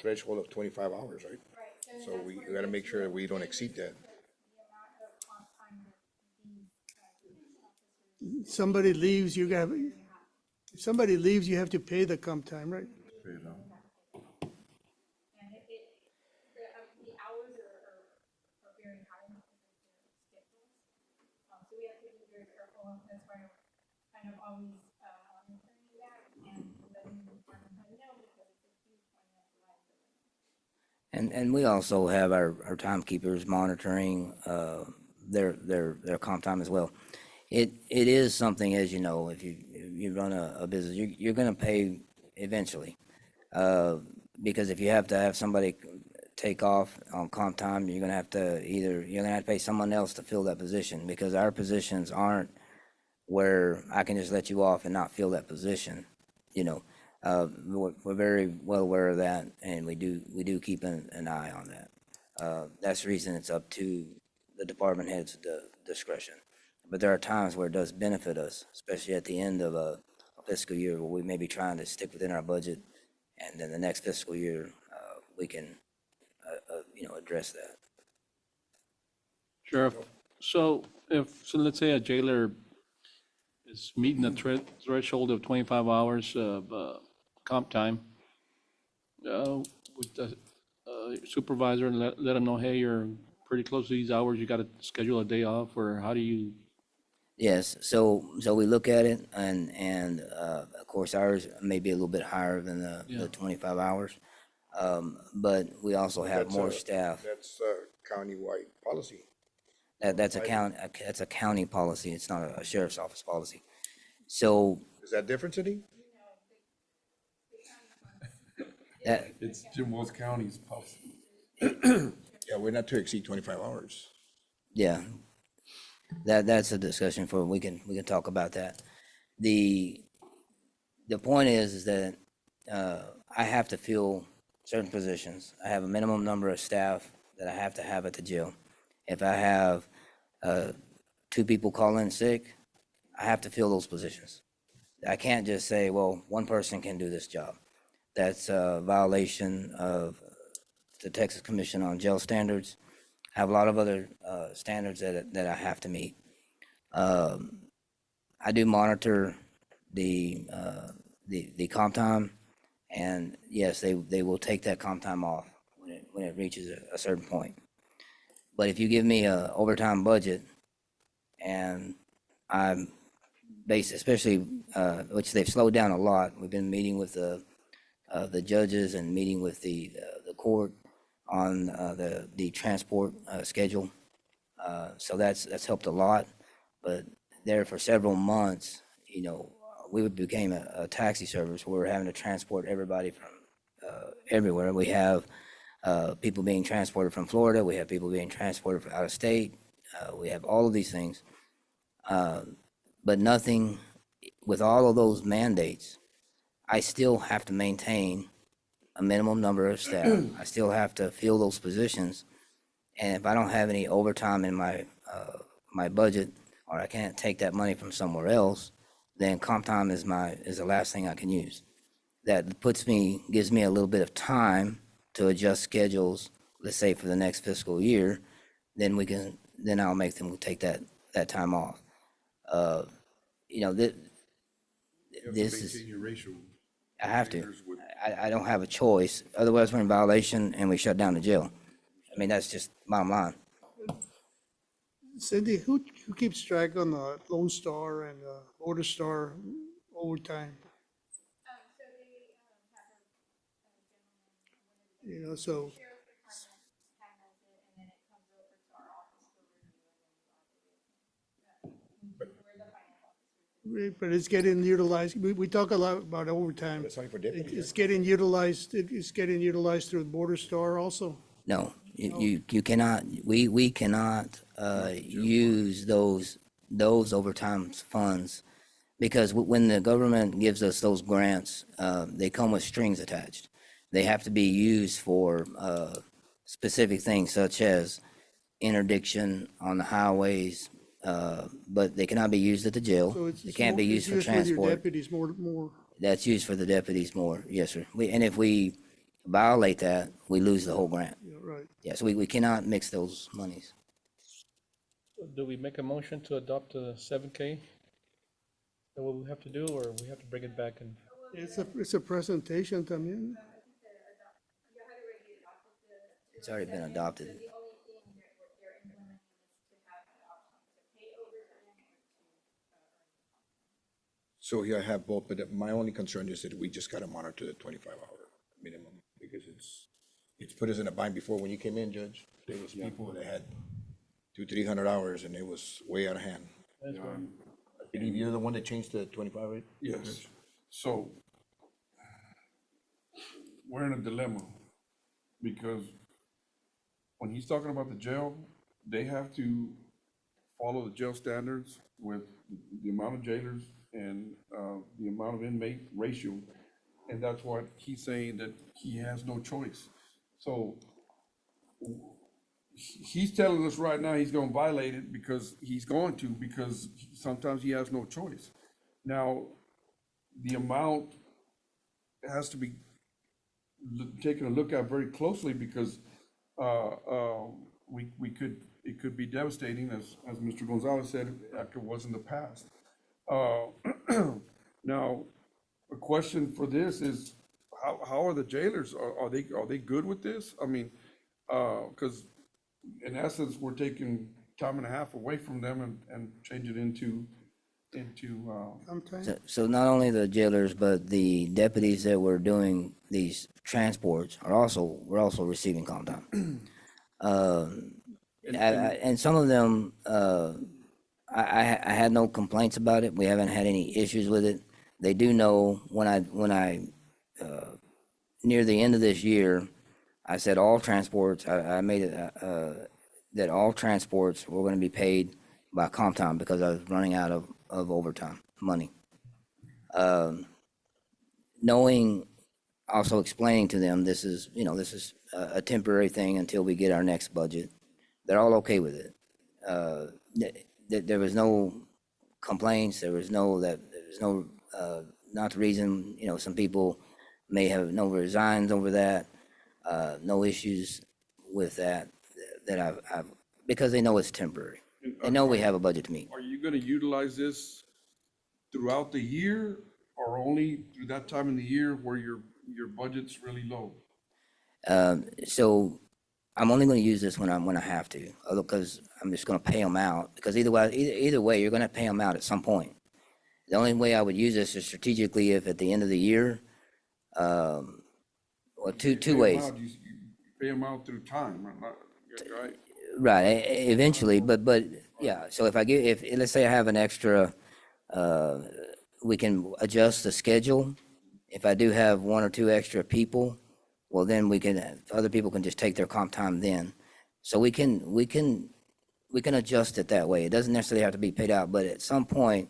threshold of 25 hours, right? Right. So we gotta make sure that we don't exceed that. The amount of comp time that these police officers, Somebody leaves, you got, if somebody leaves, you have to pay the comp time, right? and the hours are very high because of their schedules. So we have to be very careful, that's why we're kind of always monitoring that and letting the department head know, because it's a huge financial liability. And we also have our timekeepers monitoring their comp time as well. It is something, as you know, if you run a business, you're going to pay eventually. Because if you have to have somebody take off on comp time, you're going to have to pay someone else to fill that position, because our positions aren't where I can just let you off and not fill that position. We're very well aware of that, and we do keep an eye on that. That's the reason it's up to the department head's discretion. But there are times where it does benefit us, especially at the end of a fiscal year, where we may be trying to stick within our budget, and then the next fiscal year, we can, address that. Sheriff, so let's say a jailer is meeting the threshold of 25 hours of comp time, with the supervisor, and let them know, hey, you're pretty close to these hours, you got to schedule a day off, or how do you? Yes, so we look at it, and of course, ours may be a little bit higher than the 25 hours. But we also have That's more a- staff. That's a countywide policy. That's a county policy. It's not a sheriff's office policy. So Is that different, Cindy? that, It's Jim Wells County's policy. Yeah, we're not to exceed 25 hours. yeah, that's a discussion for, we can talk about that. The point is that I have to fill certain positions. I have a minimum number of staff that I have to have at the jail. If I have 2 people call in sick, I have to fill those positions. I can't just say, well, one person can do this job. That's a violation of the Texas Commission on Jail Standards. I have a lot of other standards that I have to meet. I do monitor the comp time, and yes, they will take that comp time off when it reaches a certain point. But if you give me a overtime budget, and I'm based, especially which they've slowed down a lot. We've been meeting with the judges and meeting with the court on the transport schedule. So that's helped a lot. But there for several months, we became a taxi service where we're having to transport everybody from everywhere. We have people being transported from Florida. We have people being transported from out of state. We have all of these things. But nothing with all of those mandates, I still have to maintain a minimum number of staff. I still have to fill those positions. And if I don't have any overtime in my budget, or I can't take that money from somewhere else, then comp time is the last thing I can use. That gives me a little bit of time to adjust schedules, let's say for the next fiscal year, then I'll make them take that time off. You know, this is. Maintain your ratio. I have to. Jailers with- I don't have a choice. Otherwise, we're in violation and we shut down the jail. I mean, that's just bottom line. Cindy, who keeps track on the Lone Star and Border Star overtime? So they have a gentleman, So, sheriff department handles it, and then it comes over to our office for review, and then we audit it. We're the finance officers. but it's getting utilized, we talk a lot about overtime. It's only for deputies. It's getting utilized through the Border Star also. No, you cannot, we cannot use those overtime funds, because when the government gives us those grants, they come with strings attached. They have to be used for specific things such as interdiction on the highways, but they cannot be used at the So jail. it's They can't be it's used for your transport. deputies more. That's used for the deputies more, yes, sir. And if we violate that, we lose the whole grant. Right. Yeah, so we cannot mix those monies. Do we make a motion to adopt the 7K? Is that what we have to do, or we have to bring it back and? It's a presentation, también. It's already been adopted. The only thing that what they're implementing is to have an option to pay overtime or to, So here I have both, but my only concern is that we just gotta monitor the 25-hour minimum, because it's put us in a bind before. When you came in, Judge, there was people that had 200-300 hours, and it was way out of hand. I believe you're the one that changed the 25 rate? Yes, so we're in a dilemma, because when he's talking about the jail, they have to follow the jail standards with the amount of jailers and the amount of inmate ratio, and that's what he's saying, that he has no choice. So he's telling us right now he's gonna violate it because sometimes he has no choice. Now, the amount has to be taken a look at very closely, because it could be devastating, as Mr. Gonzalez said, like it was in the past. Now, a question for this is, how are the jailers? Are they good with this? I mean, because in essence, we're taking time and a half away from them and change it into. So not only the jailers, but the deputies that were doing these transports we're also receiving comp time. And some of them, I had no complaints about it. We haven't had any issues with it. They do know when I near the end of this year, I said all transports, I made it that all transports were going to be paid by comp time, because I was running out of overtime money. Knowing, also explaining to them, this is a temporary thing until we get our next budget. They're all okay with it. There was no complaints. There was no, not the reason, some people may have no resigns over that. No issues with that I've because they know it's temporary. They know we have a budget to meet. Are you gonna utilize this throughout the year, or only through that time in the year where your budget's really low? So I'm only going to use this when I have to, because I'm just going to pay them out. Because either way, you're going to pay them out at some point. The only way I would use this is strategically, if at the end of the year, well, two ways. You pay them out through time, right? Right, eventually, but yeah. So if let's say I have an extra, we can adjust the schedule. If I do have one or two extra people, well, then other people can just take their comp time then. So we can adjust it that way. It doesn't necessarily have to be paid out, but at some point,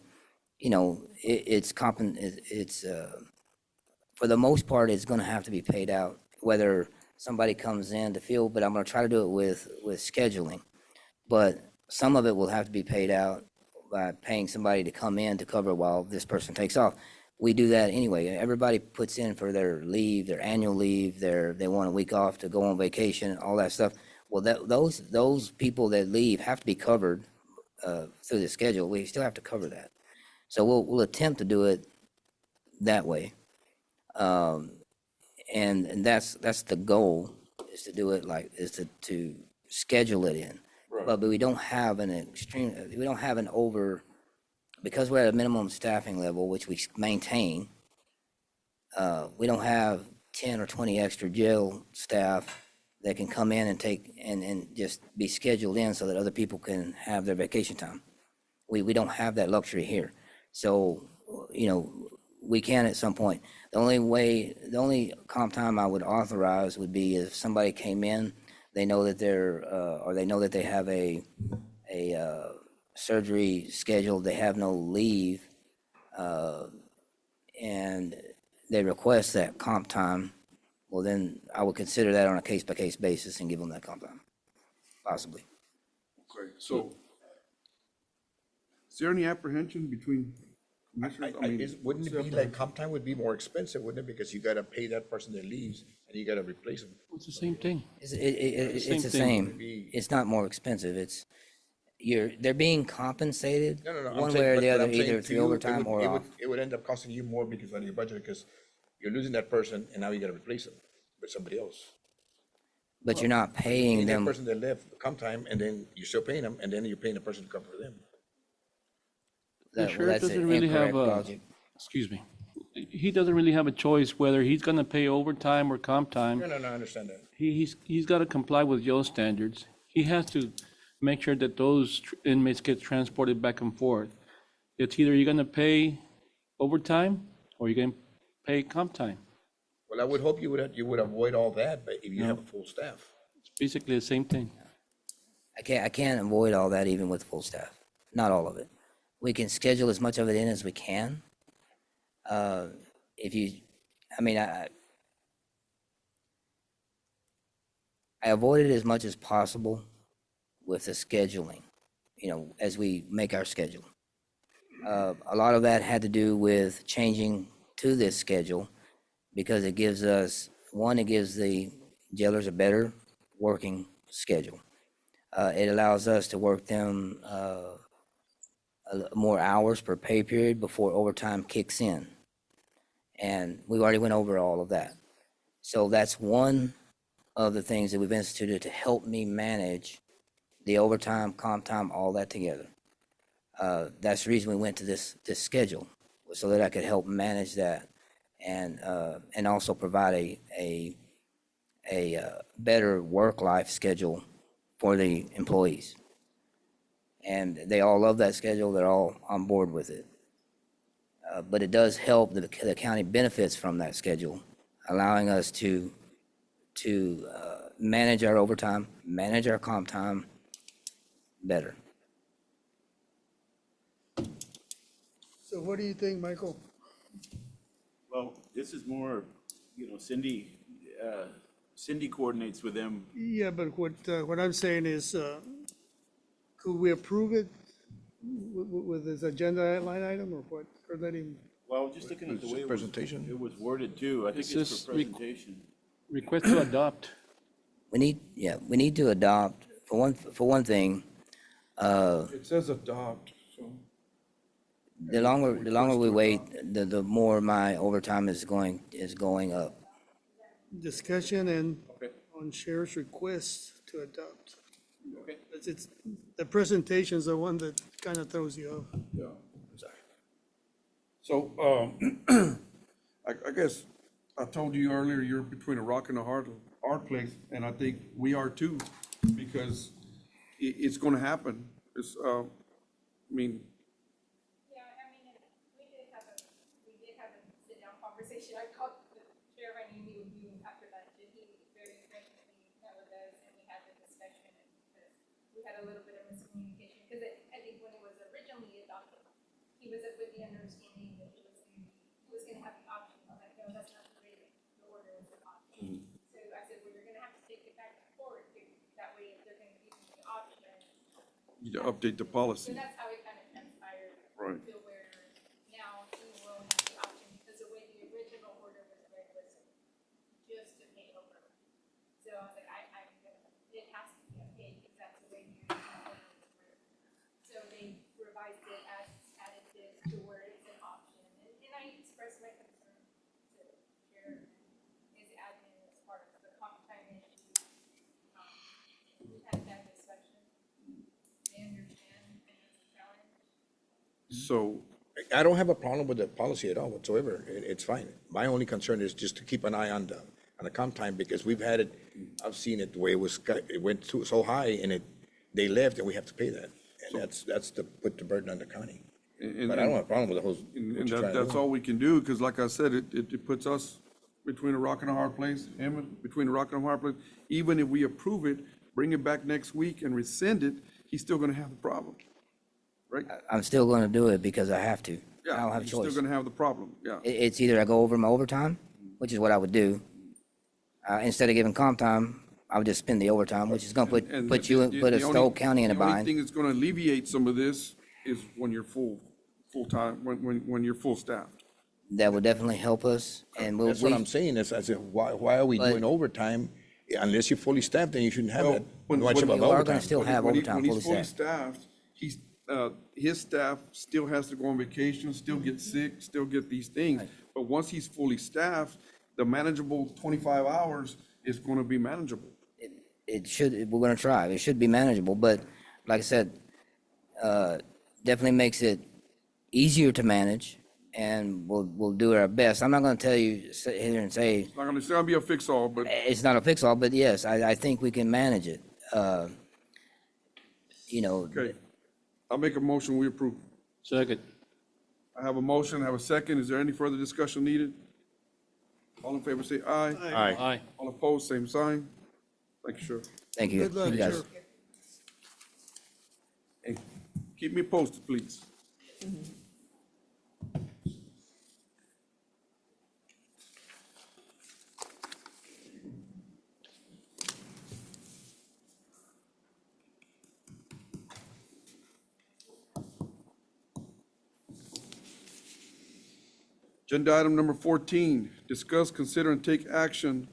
for the most part, it's gonna have to be paid out, whether somebody comes in to fill, but I'm gonna try to do it with scheduling. But some of it will have to be paid out by paying somebody to come in to cover while this person takes off. We do that anyway. Everybody puts in for their leave, their annual leave, they want a week off to go on vacation, all that stuff. Well, those people that leave have to be covered through the schedule. We still have to cover that. So we'll attempt to do it that way. And that's the goal, is to do it to schedule it in. But we don't have because we're at a minimum staffing level, which we maintain, we don't have 10 or 20 extra jail staff that can come in and and just be scheduled in so that other people can have their vacation time. We don't have that luxury here. So, we can at some point. The only comp time I would authorize would be if somebody came in, they know that or they know that they have a surgery scheduled, they have no leave, and they request that comp time, well, then I would consider that on a case-by-case basis and give them that comp time, possibly. Okay, so is there any apprehension between commissioners? Wouldn't it be like comp time would be more expensive, wouldn't it? Because you gotta pay that person that leaves and you gotta replace them. It's the same thing. It's Same the thing. same. It's not more expensive. They're being compensated No, I'm one saying- way or but- the but other, I'm saying either to through you, overtime or off. It would end up costing you more because on your budget, because you're losing that person and now you gotta replace them with somebody else. But you're not You paying need that them. person that left comp time and then you're still paying them and then you're paying the person to cover them. The Well, sheriff that's doesn't an really have incorrect a, logic. excuse me, he doesn't really have a choice whether he's gonna pay overtime or comp time. No, I understand that. He's got to comply with jail standards. He has to make sure that those inmates get transported back and forth. It's either you're gonna pay overtime or you're gonna pay comp time. Well, I would hope you would avoid all that, but if you have a full staff. It's basically the same thing. I can't avoid all that even with full staff, not all of it. We can schedule as much of it in as we can. I avoid it as much as possible with the scheduling, as we make our schedule. A lot of that had to do with changing to this schedule because it gives the jailers a better working schedule. It allows us to work them more hours per pay period before overtime kicks in. And we already went over all of that. So that's one of the things that we've instituted to help me manage the overtime, comp time, all that together. That's the reason we went to this schedule, so that I could help manage that and also provide a better work-life schedule for the employees. And they all love that schedule. They're all on board with it. But it does help, the county benefits from that schedule, allowing us to manage our overtime, manage our comp time better. So what do you think, Michael? Well, this is more, Cindy coordinates with them. Yeah, but what I'm saying is, could we approve it with this agenda line item or what? Or let him, Well, just looking at the way Presentation. it was worded too, I think It's it's just for presentation. Request to adopt. We need to adopt, for one thing, It says adopt, so. the longer we wait, the more my overtime is going up. discussion and Okay. on sheriff's request to adopt. Okay. It's the presentation's the one that kind of throws you off. Yeah. So, I guess I told you earlier, you're between a rock and a hard place, and I think we are too, because it's gonna happen. It's, I mean, Yeah, we did have a sit-down conversation. I called the sheriff, I knew he would after lunch, and he very frequently met with us, and we had the discussion, and we had a little bit of miscommunication, because I think when it was originally adopted, he was with the understanding that he was gonna have the option. I was like, no, that's not the way the order was an option. So I said, well, you're gonna have to take it back to court, that way if they're gonna give you the option. You to update the policy. So that's how it kind of transpired. Right. To where now he will have the option, because the way the original order was read was just to pay over. So I was like, it has to be paid, because that's the way the original order was written. So they revised it, added this to where it's an option, and I expressed my concern to share his admin as part of the comp time issue. We've had that discussion. They understand, and it's a challenge. So, I don't have a problem with the policy at all whatsoever. It's fine. My only concern is just to keep an eye on the comp time, because we've had it, I've seen it the way it went so high and they left and we have to pay that. And that's to put the burden on the county. But I don't have a problem with the whole. and that's all we can do, because like I said, it puts us between a rock and a hard place, him between a rock and a hard place. Even if we approve it, bring it back next week and rescind it, he's still gonna have the problem, right? I'm still gonna do it because I have to. I don't have a He's still choice. gonna have the problem, yeah. It's either I go over my overtime, which is what I would do. Instead of giving comp time, I would just spend the overtime, which is gonna put And put the us only- the whole county in a The only bind. thing that's gonna alleviate some of this is when you're full-time, when you're full staffed. That would definitely help us, and we'll. That's what I'm saying is, I said, why are we But- doing overtime? Unless you're fully staffed, then you shouldn't have Well, that when- much when of you an are gonna overtime. still have When overtime, he's fully fully staffed. staffed, his staff still has to go on vacation, still get sick, still get these things. But once he's fully staffed, the manageable 25 hours is gonna be manageable. It should, we're gonna try. It should be manageable, but like I said, definitely makes it easier to manage, and we'll do our best. I'm not gonna tell you, sit here and say It's not gonna be a fix-all, but it's not a fix-all, but yes, I think we can manage it. okay. I'll make a motion, we approve. Second. I have a motion, I have a second. Is there any further discussion needed? All in favor, say aye. Aye. Aye. All opposed, same sign. Thank you, sir. Thank you. Good luck, You guys. Sheriff. Hey, keep me posted, please. Agenda item number 14, discuss, consider, and take action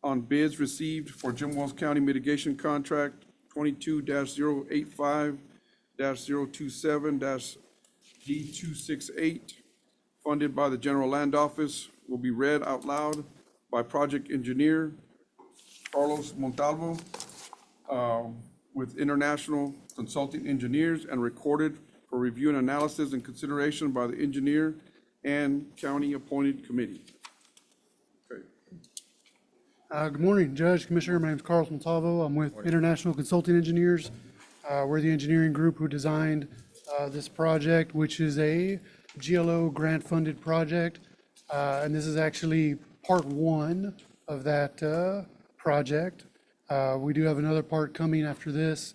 on bids received for Jim Wells County mitigation contract 22-085-027-D268, funded by the General Land Office, will be read out loud by project engineer Carlos Montalvo with International Consulting Engineers, and recorded for review and analysis and consideration by the engineer and county-appointed committee. Okay. Good morning, Judge, Commissioner. My name is Carlos Montalvo. I'm with International Consulting Engineers. We're the engineering group who designed this project, which is a GLO grant-funded project. And this is actually part one of that project. We do have another part coming after this.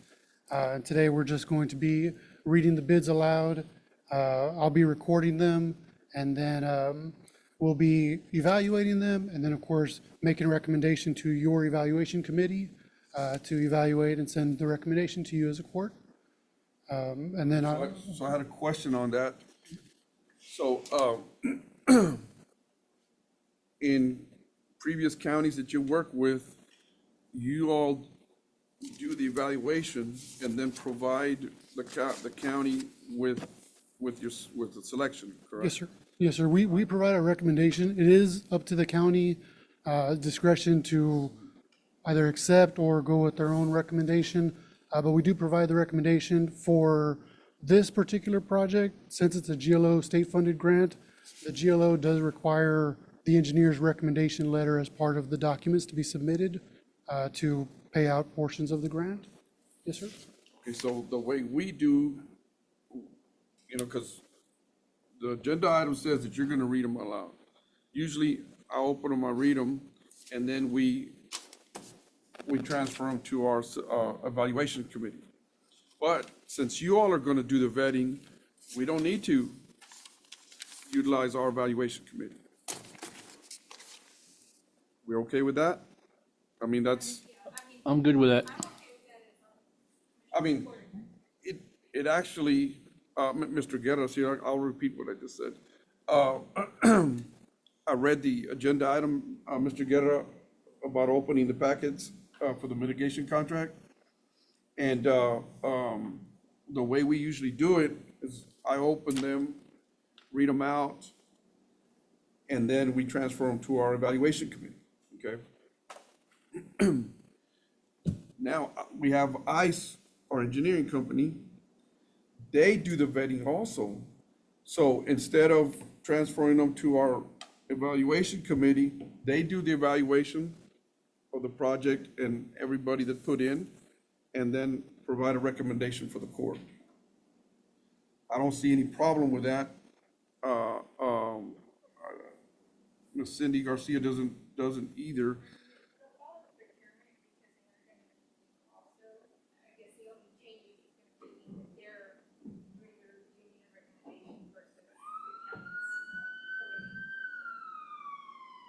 And today, we're just going to be reading the bids aloud. I'll be recording them, and then we'll be evaluating them, and then, of course, making a recommendation to your evaluation committee to evaluate and send the recommendation to you as a court. And then, So I had a question on that. So, in previous counties that you work with, you all do the evaluation and then provide the county with the selection, correct? yes, sir. Yes, sir. We provide a recommendation. It is up to the county discretion to either accept or go with their own recommendation. But we do provide the recommendation for this particular project. Since it's a GLO state-funded grant, the GLO does require the engineer's recommendation letter as part of the documents to be submitted to pay out portions of the grant. Yes, sir. Okay, so the way we do, because the agenda item says that you're gonna read them aloud. Usually, I open them, I read them, and then we transfer them to our evaluation committee. But since you all are gonna do the vetting, we don't need to utilize our evaluation committee. We're okay with that? I mean, that's, I'm good with that. I mean, it actually, Mr. Guerra, see, I'll repeat what I just said. I read the agenda item, Mr. Guerra, about opening the packets for the mitigation contract. And the way we usually do it is I open them, read them out, and then we transfer them to our evaluation committee, okay? Now, we have ICE, our engineering company. They do the vetting also. So instead of transferring them to our evaluation committee, they do the evaluation of the project and everybody that put in, and then provide a recommendation for the court. I don't see any problem with that. Ms. Cindy Garcia doesn't either.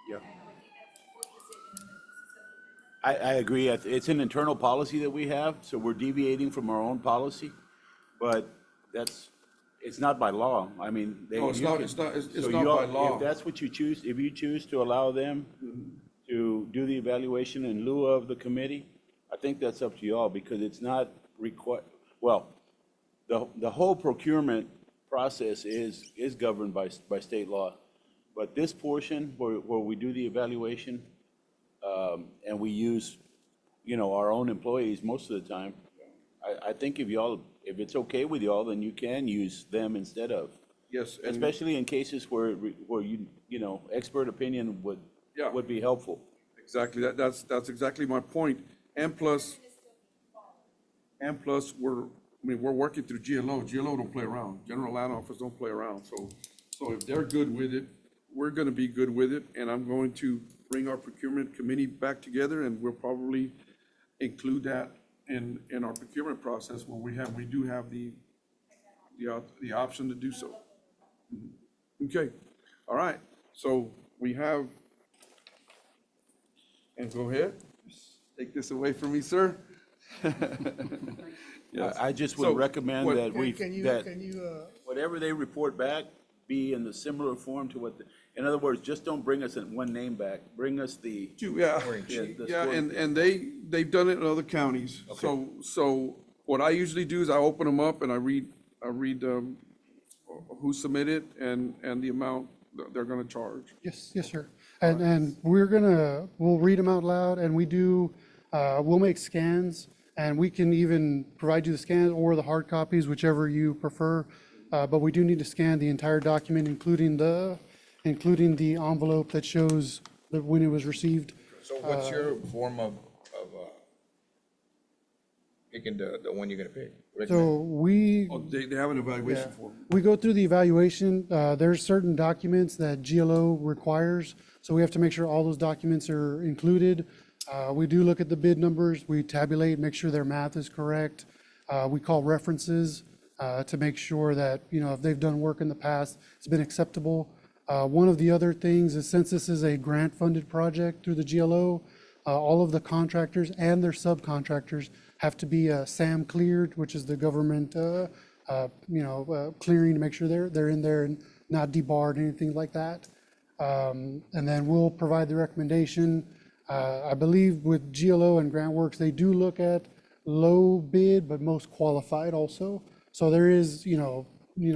Yeah. I agree. It's an internal policy that we have, so we're deviating from our own policy. But it's not by law. I mean, No, it's not so not by law. If that's what you choose, if you choose to allow them to do the evaluation in lieu of the committee, I think that's up to you all, because it's not well, the whole procurement process is governed by state law. But this portion where we do the evaluation, and we use, our own employees most of the time, I think if it's okay with y'all, then you can use them instead of. Yes. and- Especially in cases where expert opinion Yeah. would be helpful. Exactly, that's exactly my point. And plus, we're working through GLO. GLO don't play around. General Land Office don't play around. So if they're good with it, we're gonna be good with it. And I'm going to bring our procurement committee back together, and we'll probably include that in our procurement process when we do have the option to do so. Okay, all right. So we have, and go ahead, take this away from me, sir. Yes. I just So, would recommend what- that Can you, whatever they report back be in the similar form to in other words, just don't bring us one name back. Bring us the. Yeah, the yeah, score. and they've done it in other counties. So what I usually do is I open them up and I read who submitted and the amount that they're gonna charge. Yes, sir. And we'll read them out loud, and we'll make scans, and we can even provide you the scans or the hard copies, whichever you prefer. But we do need to scan the entire document, including the envelope that shows when it was received. So what's your form of picking the one you're gonna pick? So They have an evaluation form. we go through the evaluation. There's certain documents that GLO requires, so we have to make sure all those documents are included. We do look at the bid numbers. We tabulate, make sure their math is correct. We call references to make sure that, if they've done work in the past, it's been acceptable. One of the other things is, since this is a grant-funded project through the GLO, all of the contractors and their subcontractors have to be SAM cleared, which is the government, clearing to make sure they're in there and not debarred, anything like that. And then we'll provide the recommendation. I believe with GLO and GrantWorks, they do look at low bid, but most qualified also. So there is,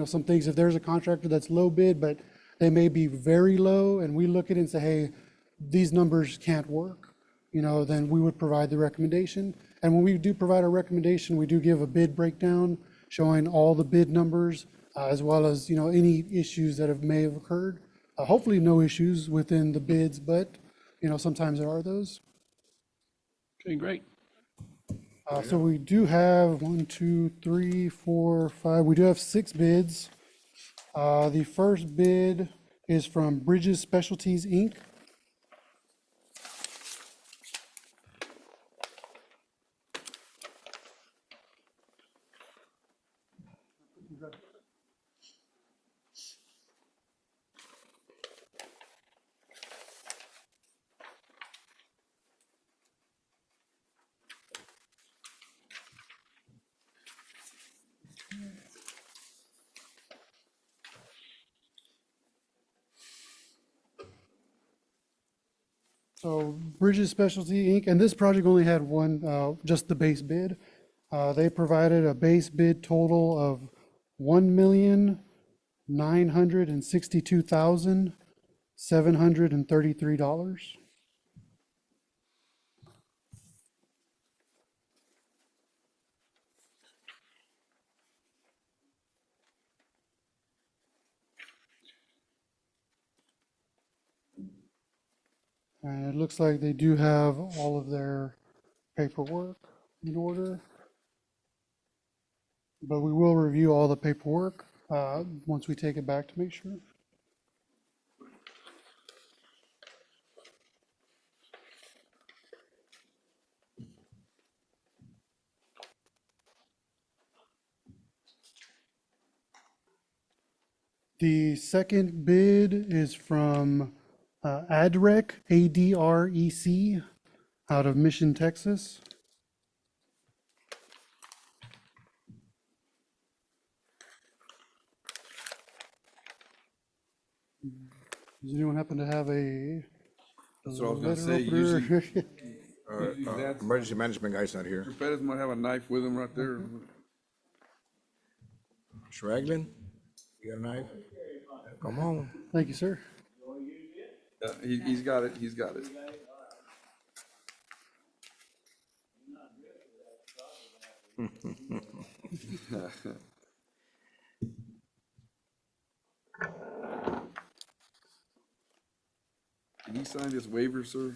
some things, if there's a contractor that's low bid, but they may be very low, and we look at it and say, hey, these numbers can't work, then we would provide the recommendation. And when we do provide a recommendation, we do give a bid breakdown showing all the bid numbers, as well as, any issues that may have occurred. Hopefully no issues within the bids, but, sometimes there are those. Okay, great. So we do have 1, 2, 3, 4, 5, we do have 6 bids. The first bid is from Bridges Specialties, Inc. So Bridges Specialty Inc., and this project only had one, just the base bid. They provided a base bid total of $1,962,733. And it looks like they do have all of their paperwork in order. But we will review all the paperwork once we take it back to make sure. The second bid is from ADREC, ADREC, out of Mission, Texas. Does anyone happen to have a That's what I was gonna letter say, opener? usually, that's, Emergency management guy's not here. Pettis might have a knife with him right there. Schraglin, you got a knife? Come on. Thank you, sir. Yeah, he's got it, he's got it. Can you sign this waiver, sir?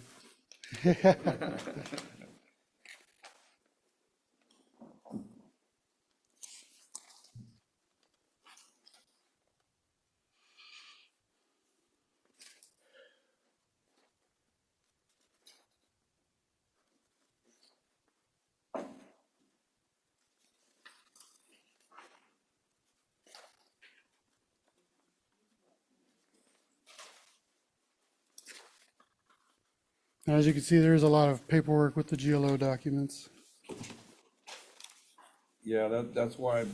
As you can see, there is a lot of paperwork with the GLO documents. Yeah, that's why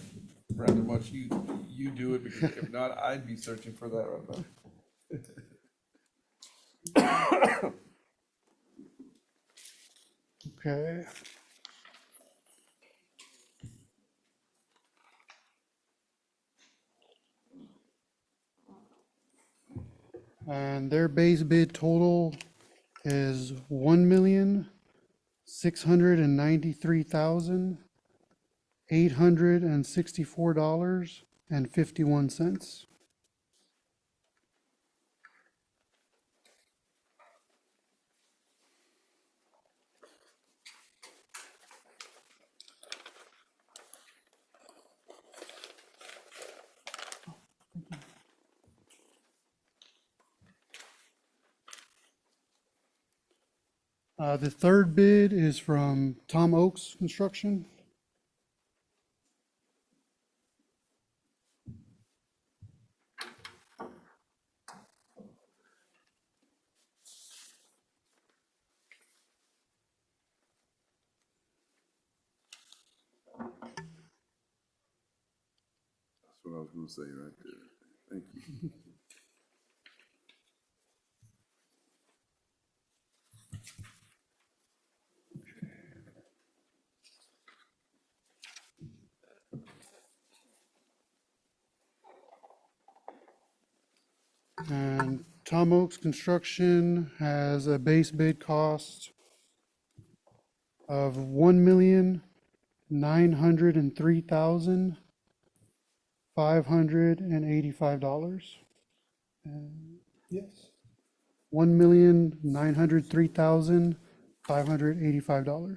rather much you do it, because if not, I'd be searching for that right now. Okay. And their base bid total is $1,693,864.51. The third bid is from Tom Oaks Construction. That's what I was gonna say right there. Thank you. And Tom Oaks Construction has a base bid cost of $1,903,585. Yes. $1,903,585.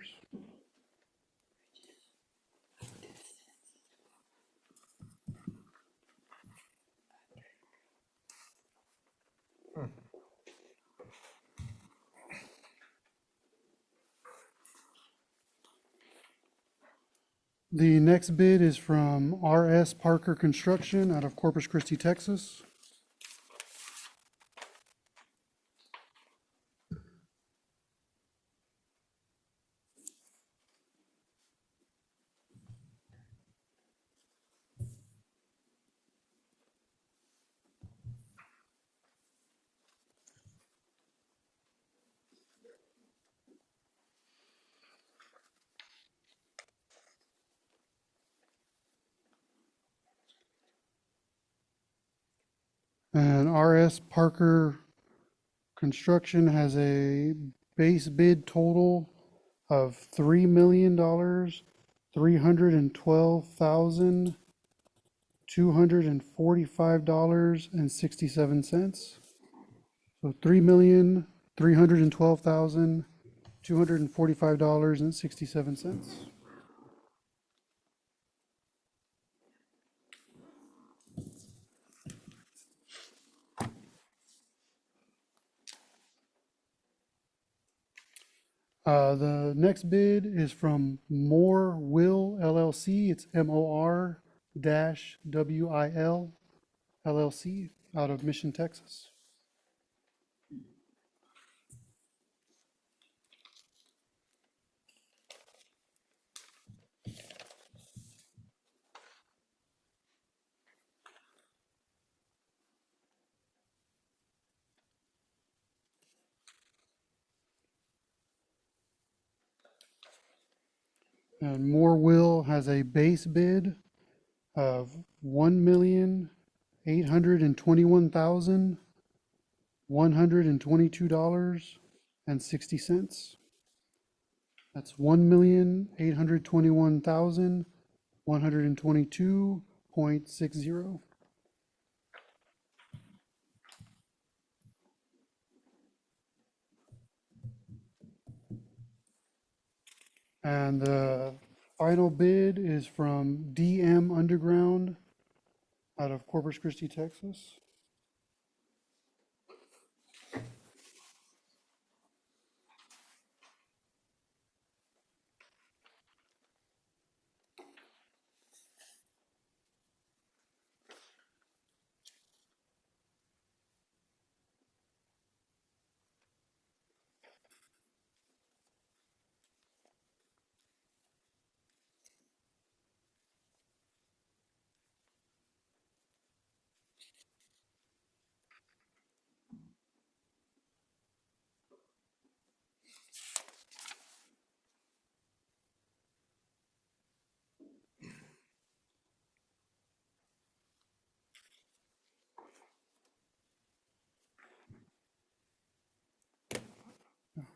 The next bid is from R.S. Parker Construction out of Corpus Christi, Texas. And RS Parker Construction has a base bid total of $3,312,245.67. So $3,312,245.67. The next bid is from Moore Will LLC. It's MOR dash WIL LLC out of Mission, Texas. And Moore Will has a base bid of $1,821,122.60. That's $1,821,122.60. And the final bid is from DM Underground out of Corpus Christi, Texas.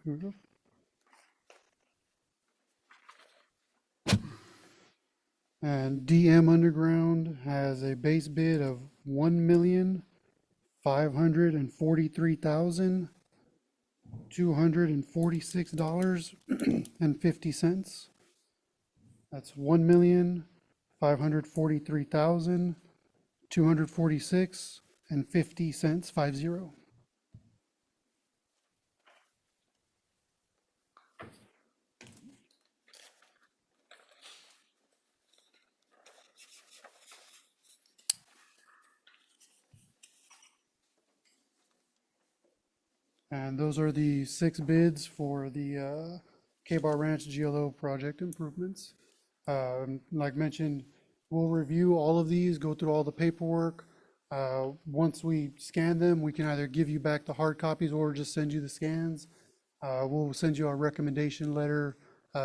Here we go. And DM Underground has a base bid of $1,543,246.50. That's $1,543,246.50, 50. And those are the 6 bids for the K-Bar Ranch GLO project improvements. Like mentioned, we'll review all of these, go through all the paperwork. Once we scan them, we can either give you back the hard copies or just send you the scans. We'll send you a recommendation letter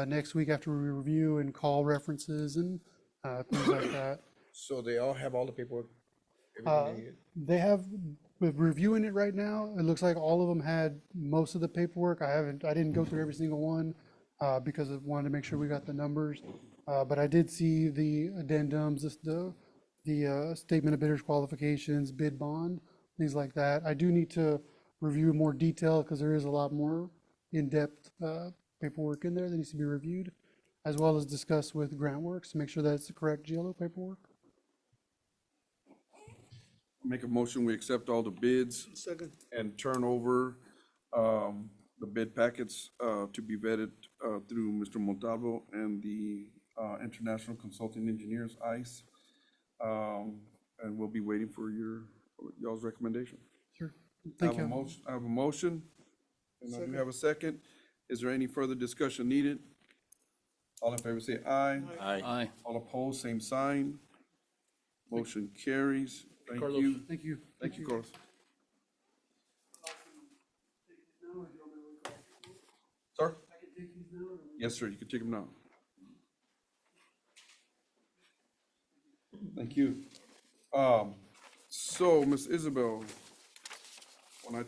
next week after we review and call references and things like that. So they all have all the paperwork, everything they need? They have, with reviewing it right now, it looks like all of them had most of the paperwork. I didn't go through every single one because I wanted to make sure we got the numbers. But I did see the addendums, the statement of bidders qualifications, bid bond, things like that. I do need to review more detail because there is a lot more in-depth paperwork in there that needs to be reviewed, as well as discussed with GrantWorks to make sure that it's the correct GLO paperwork. Make a motion, we accept all the bids Second. and turn over the bid packets to be vetted through Mr. Montalvo and the International Consulting Engineers, ICE. And we'll be waiting for y'all's recommendation. Sure. I Thank have a you. motion, I have a motion, and I do have a second. Is there any further discussion needed? All in favor say aye. Aye. All opposed, same sign. Motion carries. Thank you. Thank you. Thank you, Carlos. Sir? Yes, sir, you can take them now. Thank you. So, Miss Isabel, when I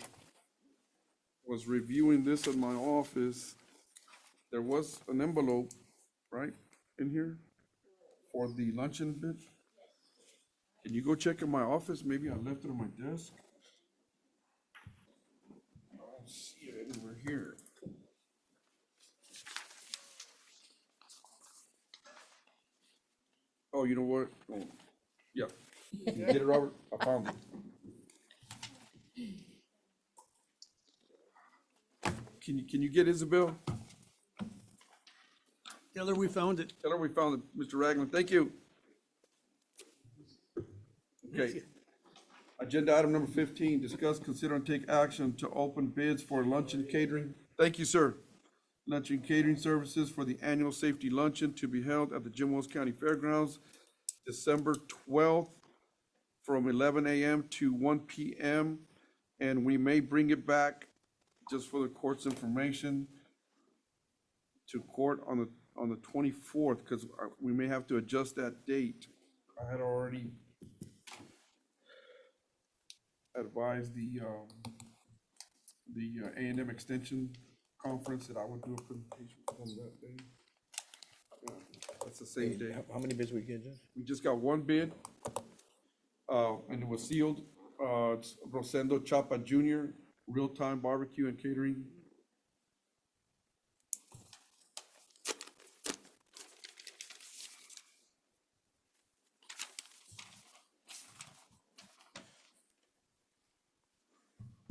was reviewing this in my office, there was an envelope, right, in here for the luncheon bid? Can you go check in my office? Maybe I left it on my desk. I don't see it anywhere here. Oh, you know what? Oh, yeah. You get it, Robert? I found it. Can you get Isabel? Tell her we found it. Tell her we found it, Mr. Ragland. Thank you. Okay. Agenda item number 15, discuss, consider, and take action to open bids for luncheon catering. Thank you, sir. Luncheon catering services for the annual safety luncheon to be held at the Jim Wells County Fairgrounds, December 12th, from 11 a.m. to 1 p.m. And we may bring it back, just for the court's information, to court on the 24th, because we may have to adjust that date. I had already advised the A&M Extension Conference that I would do a presentation on that day. Yeah, that's the same day. How many bids we get, Judge? We just got one bid, and it was sealed. It's Rosendo Chapa Jr., Real-Time Barbecue and Catering.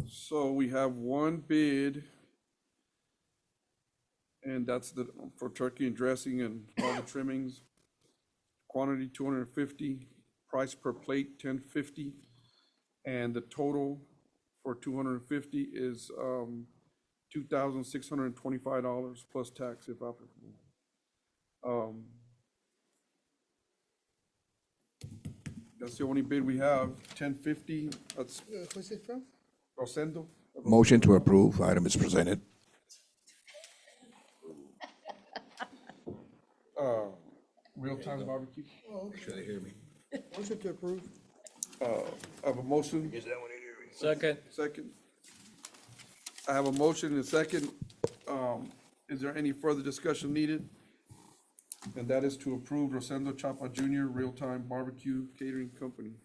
So we have one bid, and that's for turkey and dressing and all the trimmings. Quantity 250, price per plate 10.50, and the total for 250 is $2,625 plus tax if applicable. That's the only bid we have. 10.50. That's Who's it from? Rosendo. Motion to approve, item is presented. Real-Time Barbecue. Make sure they hear me. Motion to approve. I have a motion. Is that one in here? Second. Second. I have a motion and a second. Is there any further discussion needed? And that is to approve Rosendo Chapa Jr. Real-Time Barbecue Catering Company.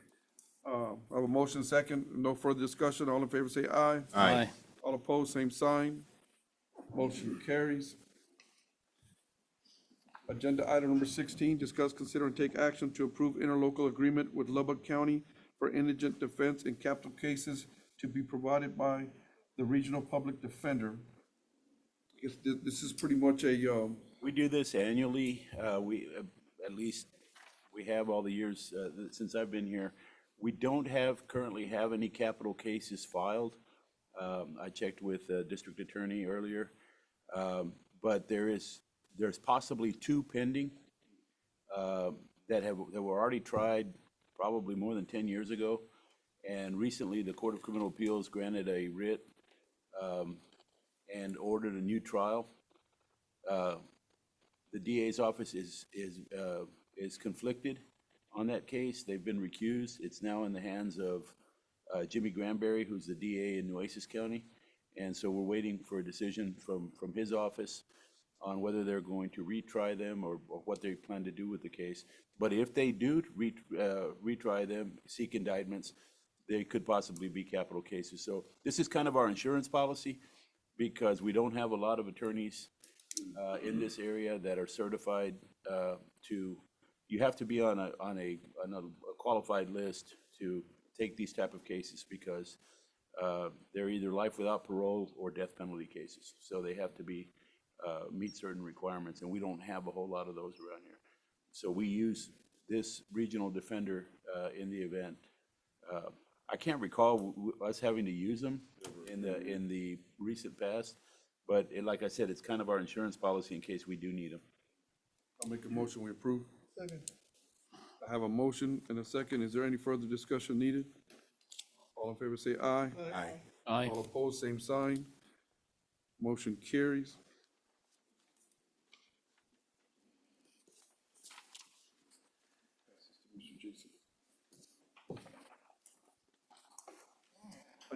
I have a motion and a second. No further discussion. All in favor say aye. Aye. All opposed, same sign. Motion carries. Agenda item number 16, discuss, consider, and take action to approve interlocal agreement with Lubbock County for indigent defense in capital cases to be provided by the Regional Public Defender. I guess this is pretty much a, We do this annually. At least, we have all the years since I've been here. We don't currently have any capital cases filed. I checked with the district attorney earlier. But there's possibly two pending that were already tried probably more than 10 years ago. And recently, the Court of Criminal Appeals granted a writ and ordered a new trial. The DA's office is conflicted on that case. They've been recused. It's now in the hands of Jimmy Granberry, who's the DA in Nueces County. And so we're waiting for a decision from his office on whether they're going to retry them or what they plan to do with the case. But if they do retry them, seek indictments, they could possibly be capital cases. So this is kind of our insurance policy, because we don't have a lot of attorneys in this area that are certified you have to be on a qualified list to take these type of cases, because they're either life without parole or death penalty cases. So they have to meet certain requirements, and we don't have a whole lot of those around here. So we use this regional defender in the event. I can't recall us having to use them in the recent past, but like I said, it's kind of our insurance policy in case we do need them. I'll make a motion, we approve. Second. I have a motion and a second. Is there any further discussion needed? All in favor say aye. Aye. Aye. All opposed, same sign. Motion carries.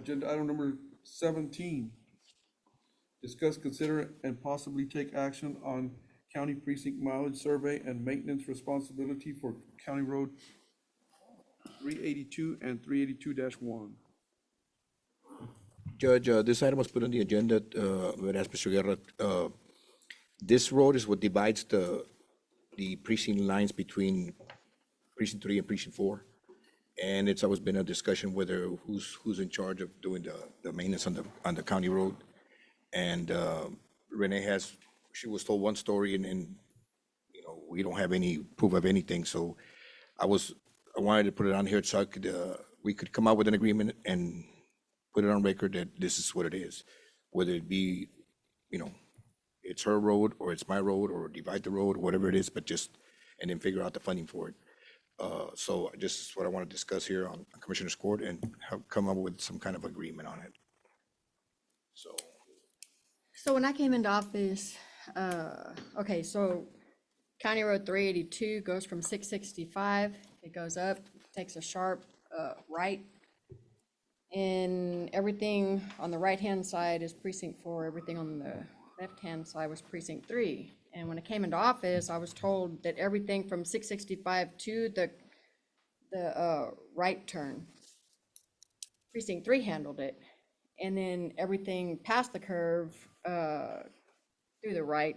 agenda item number 17. Discuss, consider, and possibly take action on county precinct mileage survey and maintenance responsibility for County Road 382 and 382-1. Judge, this item was put on the agenda, but as Mr. Guerra, this road is what divides the precinct lines between precinct 3 and precinct 4. And it's always been a discussion whether who's in charge of doing the maintenance on the county road. And Renee she was told one story and you know, we don't have any proof of anything. So I wanted to put it on here so we could come out with an agreement and put it on record that this is what it is. Whether it be, you know, it's her road or it's my road or divide the road, whatever it is, but and then figure out the funding for it. So just what I want to discuss here on Commissioner's Court and come up with some kind of agreement on it. So when I came into office, okay, so County Road 382 goes from 665, it goes up, takes a sharp right. And everything on the right-hand side is precinct 4, everything on the left-hand side was precinct 3. And when I came into office, I was told that everything from 665 to the right turn, precinct 3 handled it. And then everything past the curve through the right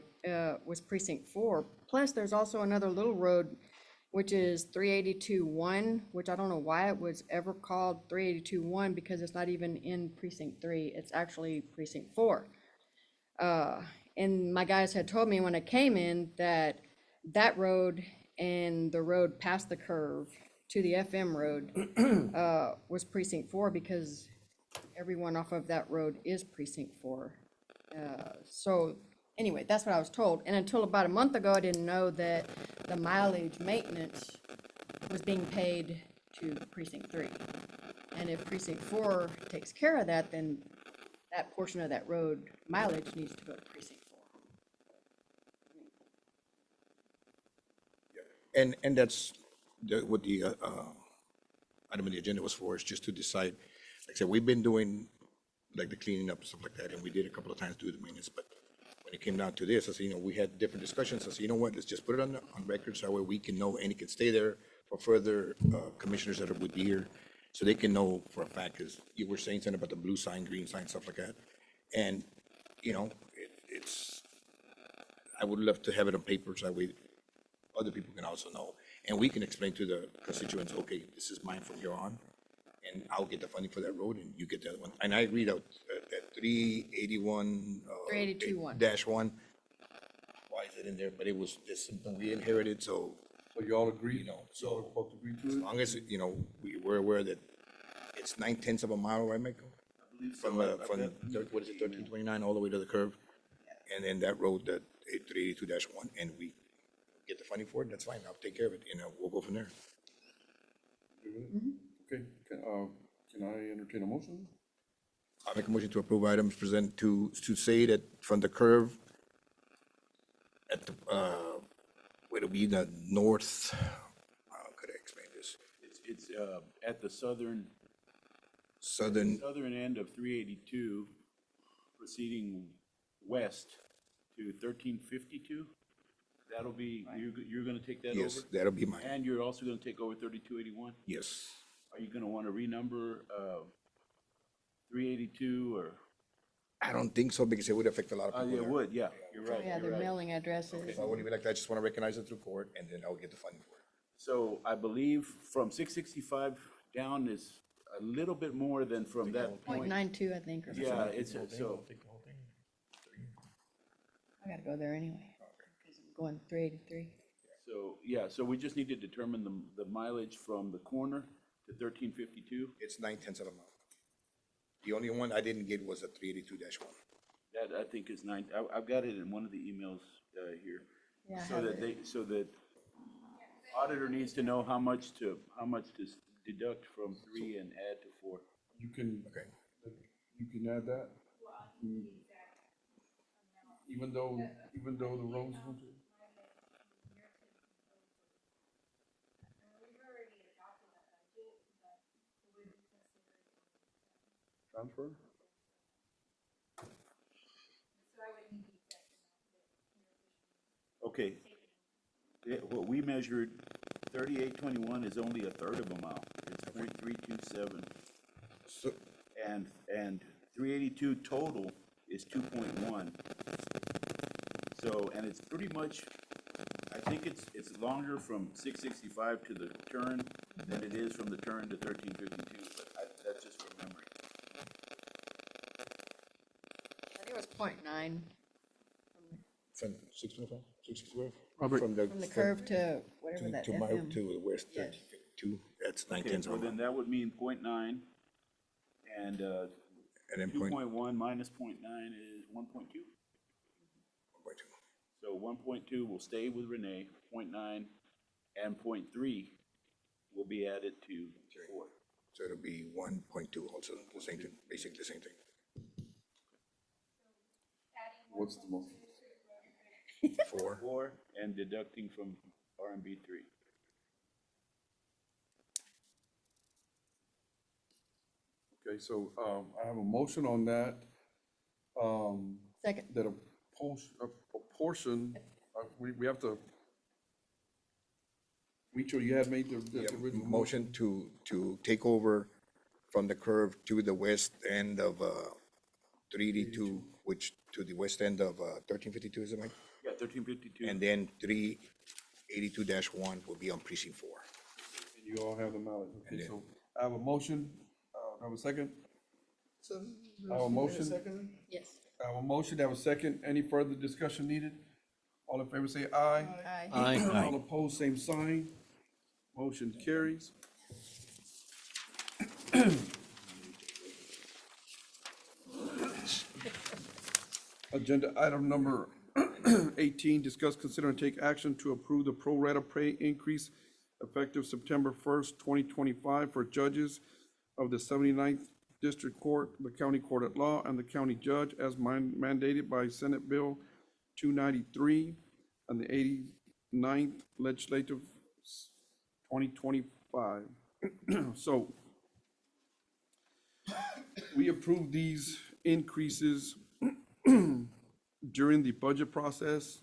was precinct 4. Plus, there's also another little road, which is 382-1, which I don't know why it was ever called 382-1 because it's not even in precinct 3. It's actually precinct 4. And my guys had told me when I came in that road and the road past the curve to the FM road was precinct 4 because everyone off of that road is precinct 4. So anyway, that's what I was told. And until about a month ago, I didn't know that the mileage maintenance was being paid to precinct 3. And if precinct 4 takes care of that, then that portion of that road mileage needs to go to precinct 4. And that's what the item on the agenda was for, is just to decide. Like I said, we've been doing like the cleaning up and stuff like that, and we did a couple of times do the maintenance, but when it came down to this, I said, you know, we had different discussions. I said, you know what, let's just put it on record so that way we can know, and it can stay there for further commissioners that would be here, so they can know for a fact, because you were saying something about the blue sign, green sign, stuff like that. And, you know, I would love to have it on paper so that way other people can also know. And we can explain to the constituents, okay, this is mine from here on, and I'll get the funding for that road and you get the other one. And I agreed out that 381. 382-1. Why is it in there? But it was just something we inherited, so. So you all agree? You know, You all both agree to as it? long as, you know, we're aware that it's 9/10 of a mile, right, Michael? From, what is it, 1329 all the way to the curve? And then that road, that 382-1, and we get the funding for it, that's fine, I'll take care of it, you know, we'll go from there. Okay, can I entertain a motion? I'll make a motion to approve items presented to say that from the curve at the, where it'll be the north, how could I explain this? It's at the southern Southern, end of 382, proceeding west to 1352. That'll be, you're gonna take that over? yes, that'll be mine, And you're also gonna take over 3281? yes. Are you gonna wanna renumber 382 or? I don't think so, because it would affect a lot of people It there. would, yeah, you're right. Yeah, you're their right. mailing addresses. So I wouldn't be like that, I just want to recognize it through court, and then I'll get the funding for it. So I believe from 665 down is a little bit more than from that point. 0.92, I think, or something. Yeah, it's, so, I gotta go there anyway, because I'm going 383. so we just need to determine the mileage from the corner to 1352. It's 9/10 of a mile. The only one I didn't get was a 382-1. That, I think, is I've got it in one of the emails here. Yeah, I So have that it. so that auditor needs to know how much to deduct from 3 and add to 4. You can, Okay. you can add that? Even though the roads. Transfer? Okay. What we measured, 3821 is only a third of a mile. It's 0.327. So, And 382 total is 2.1. So, and it's pretty much, I think it's longer from 665 to the turn than it is from the turn to 1352, but that's just from memory. I think it was 0.9 from 625, 665? Robert. From from the curve to whatever that To my, FM. to the west, Yes. 2, that's 9 Okay, tenths of well a then mile. that would mean 0.9, and And then point 2.1 minus 0.9 is 1.2. So 1.2 will stay with Renee, 0.9, and 0.3 will be added to 4. So it'll be 1.2 also, the same thing, basically the same thing. What's the motion? 4. 4 and deducting from RMB 3. Okay, so, I have a motion on that. Second. That a portion, we have to, Micho, you had made the Yeah, original motion to take over from the curve to the west end of 382, which to the west end of 1352, is it right? Yeah, 1352. And then 382-1 will be on precinct 4. And you all have the mileage. Okay, And then- so I have a motion, I have a second. So, Our motion. second? Yes. I have a motion, I have a second. Any further discussion needed? All in favor say aye. Aye. All opposed, same sign. Motion carries. Agenda item number 18, discuss, consider, and take action to approve the pro rata pay increase effective September 1st, 2025 for judges of the 79th District Court, the County Court at Law, and the county judge as mandated by Senate Bill 293 and the 89th Legislative 2025. So we approved these increases during the budget process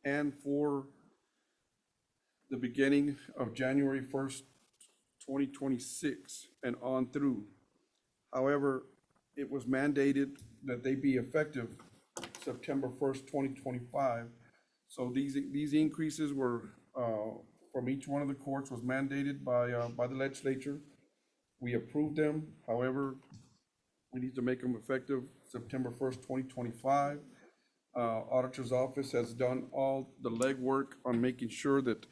and for the beginning of January 1st, 2026 and on through. However, it was mandated that they be effective September 1st, 2025. So these increases were, from each one of the courts was mandated by the legislature. We approved them. However, we need to make them effective September 1st, 2025. Auditor's office has done all the legwork on making sure that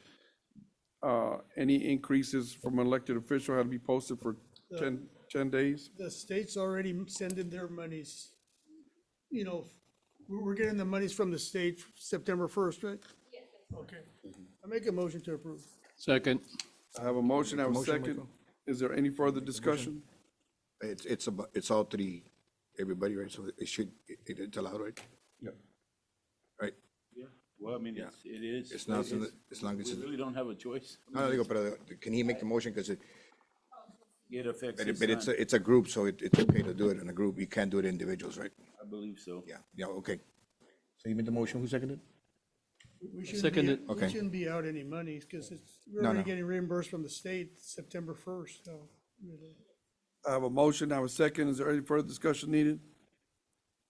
any increases from an elected official had to be posted for 10 days. The state's already sending their monies. You know, we're getting the monies from the state September 1st, right? Yes. Okay. I make a motion to approve. Second. I have a motion, I have a Motion, second. Michael. Is there any further discussion? It's all three, everybody, right? So it's allowed, right? Yeah. Right? Yeah, well, I mean, it is. It's not, as long as We it's, really don't have a choice. no, digo, pero can he make the motion? Because It affects his but son. it's a group, so it's okay to do it in a group. You can't do it individuals, right? I believe so. Yeah, okay. So you made the motion, who seconded? We shouldn't Seconded. be, we Okay. shouldn't be out any monies because we're No, already no. getting reimbursed from the state September 1st, so. really. I have a motion, I have a second. Is there any further discussion needed?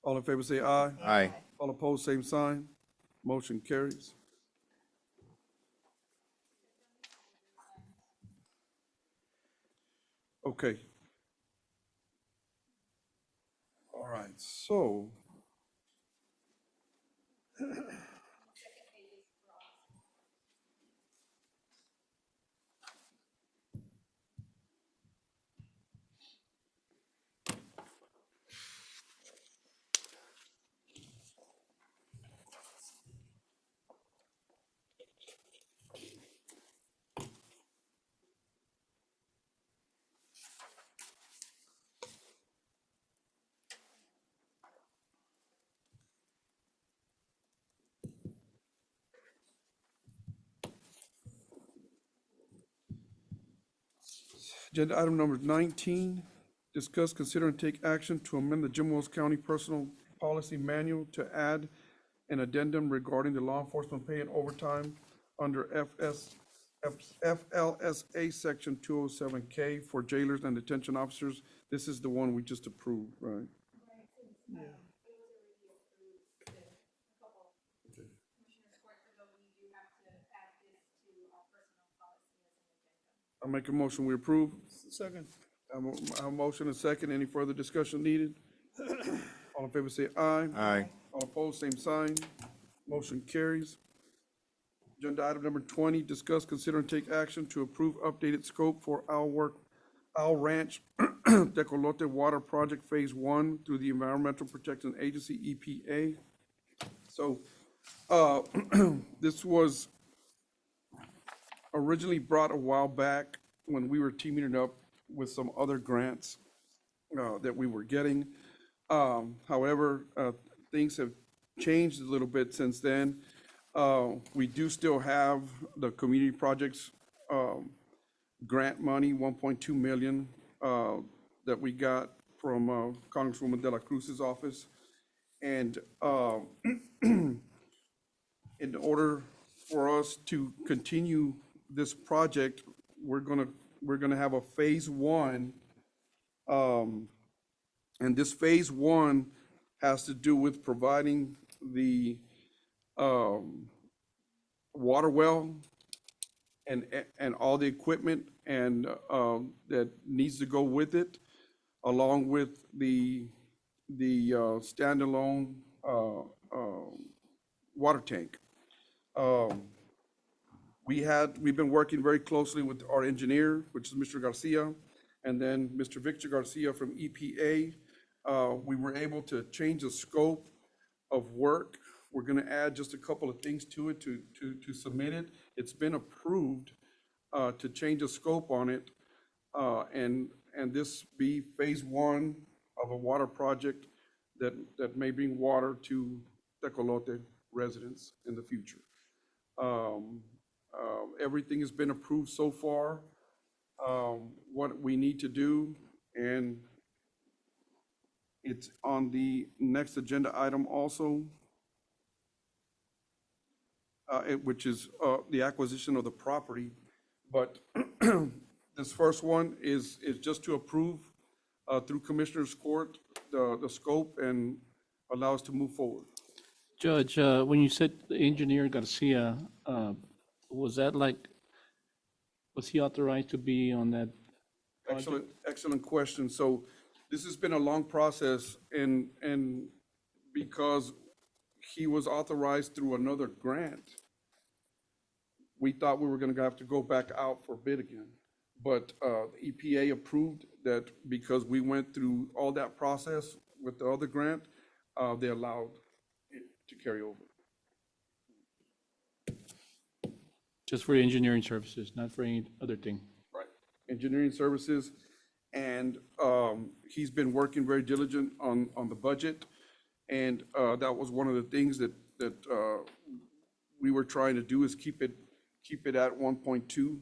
All in favor say aye. Aye. All opposed, same sign. Motion carries. Okay. All right, so. Agenda item number 19, discuss, consider, and take action to amend the Jim Wells County Personal Policy Manual to add an addendum regarding the law enforcement pay and overtime under FLSA Section 207K for jailers and detention officers. This is the one we just approved, right? I'll make a motion, we approve. Second. I have a motion and second. Any further discussion needed? All in favor say aye. Aye. All opposed, same sign. Motion carries. Agenda item number 20, discuss, consider, and take action to approve updated scope for Owl Ranch Tecolote Water Project Phase 1 through the Environmental Protection Agency, EPA. So, this was originally brought a while back when we were teaming it up with some other grants that we were getting. However, things have changed a little bit since then. We do still have the community projects grant money, 1.2 million, that we got from Congresswoman De La Cruz's office. And in order for us to continue this project, we're gonna have a phase 1. And this phase 1 has to do with providing the water well and all the equipment and that needs to go with it, along with the standalone water tank. We've been working very closely with our engineer, which is Mr. Garcia, and then Mr. Victor Garcia from EPA. We were able to change the scope of work. We're gonna add just a couple of things to it to submit it. It's been approved to change the scope on it, and this be phase 1 of a water project that may bring water to Tecolote residents in the future. Everything has been approved so far, what we need to do, and it's on the next agenda item also, which is the acquisition of the property. But this first one is just to approve through Commissioner's Court the scope and allow us to move forward. Judge, when you said the engineer Garcia, was he authorized to be on that project? Excellent question. So this has been a long process, and because he was authorized through another grant, we thought we were gonna have to go back out for bid again. But the EPA approved that because we went through all that process with the other grant, they allowed it to carry over. Just for engineering services, not for any other thing? Right. Engineering services, and he's been working very diligent on the budget. And that was one of the things that we were trying to do, is keep it at 1.2.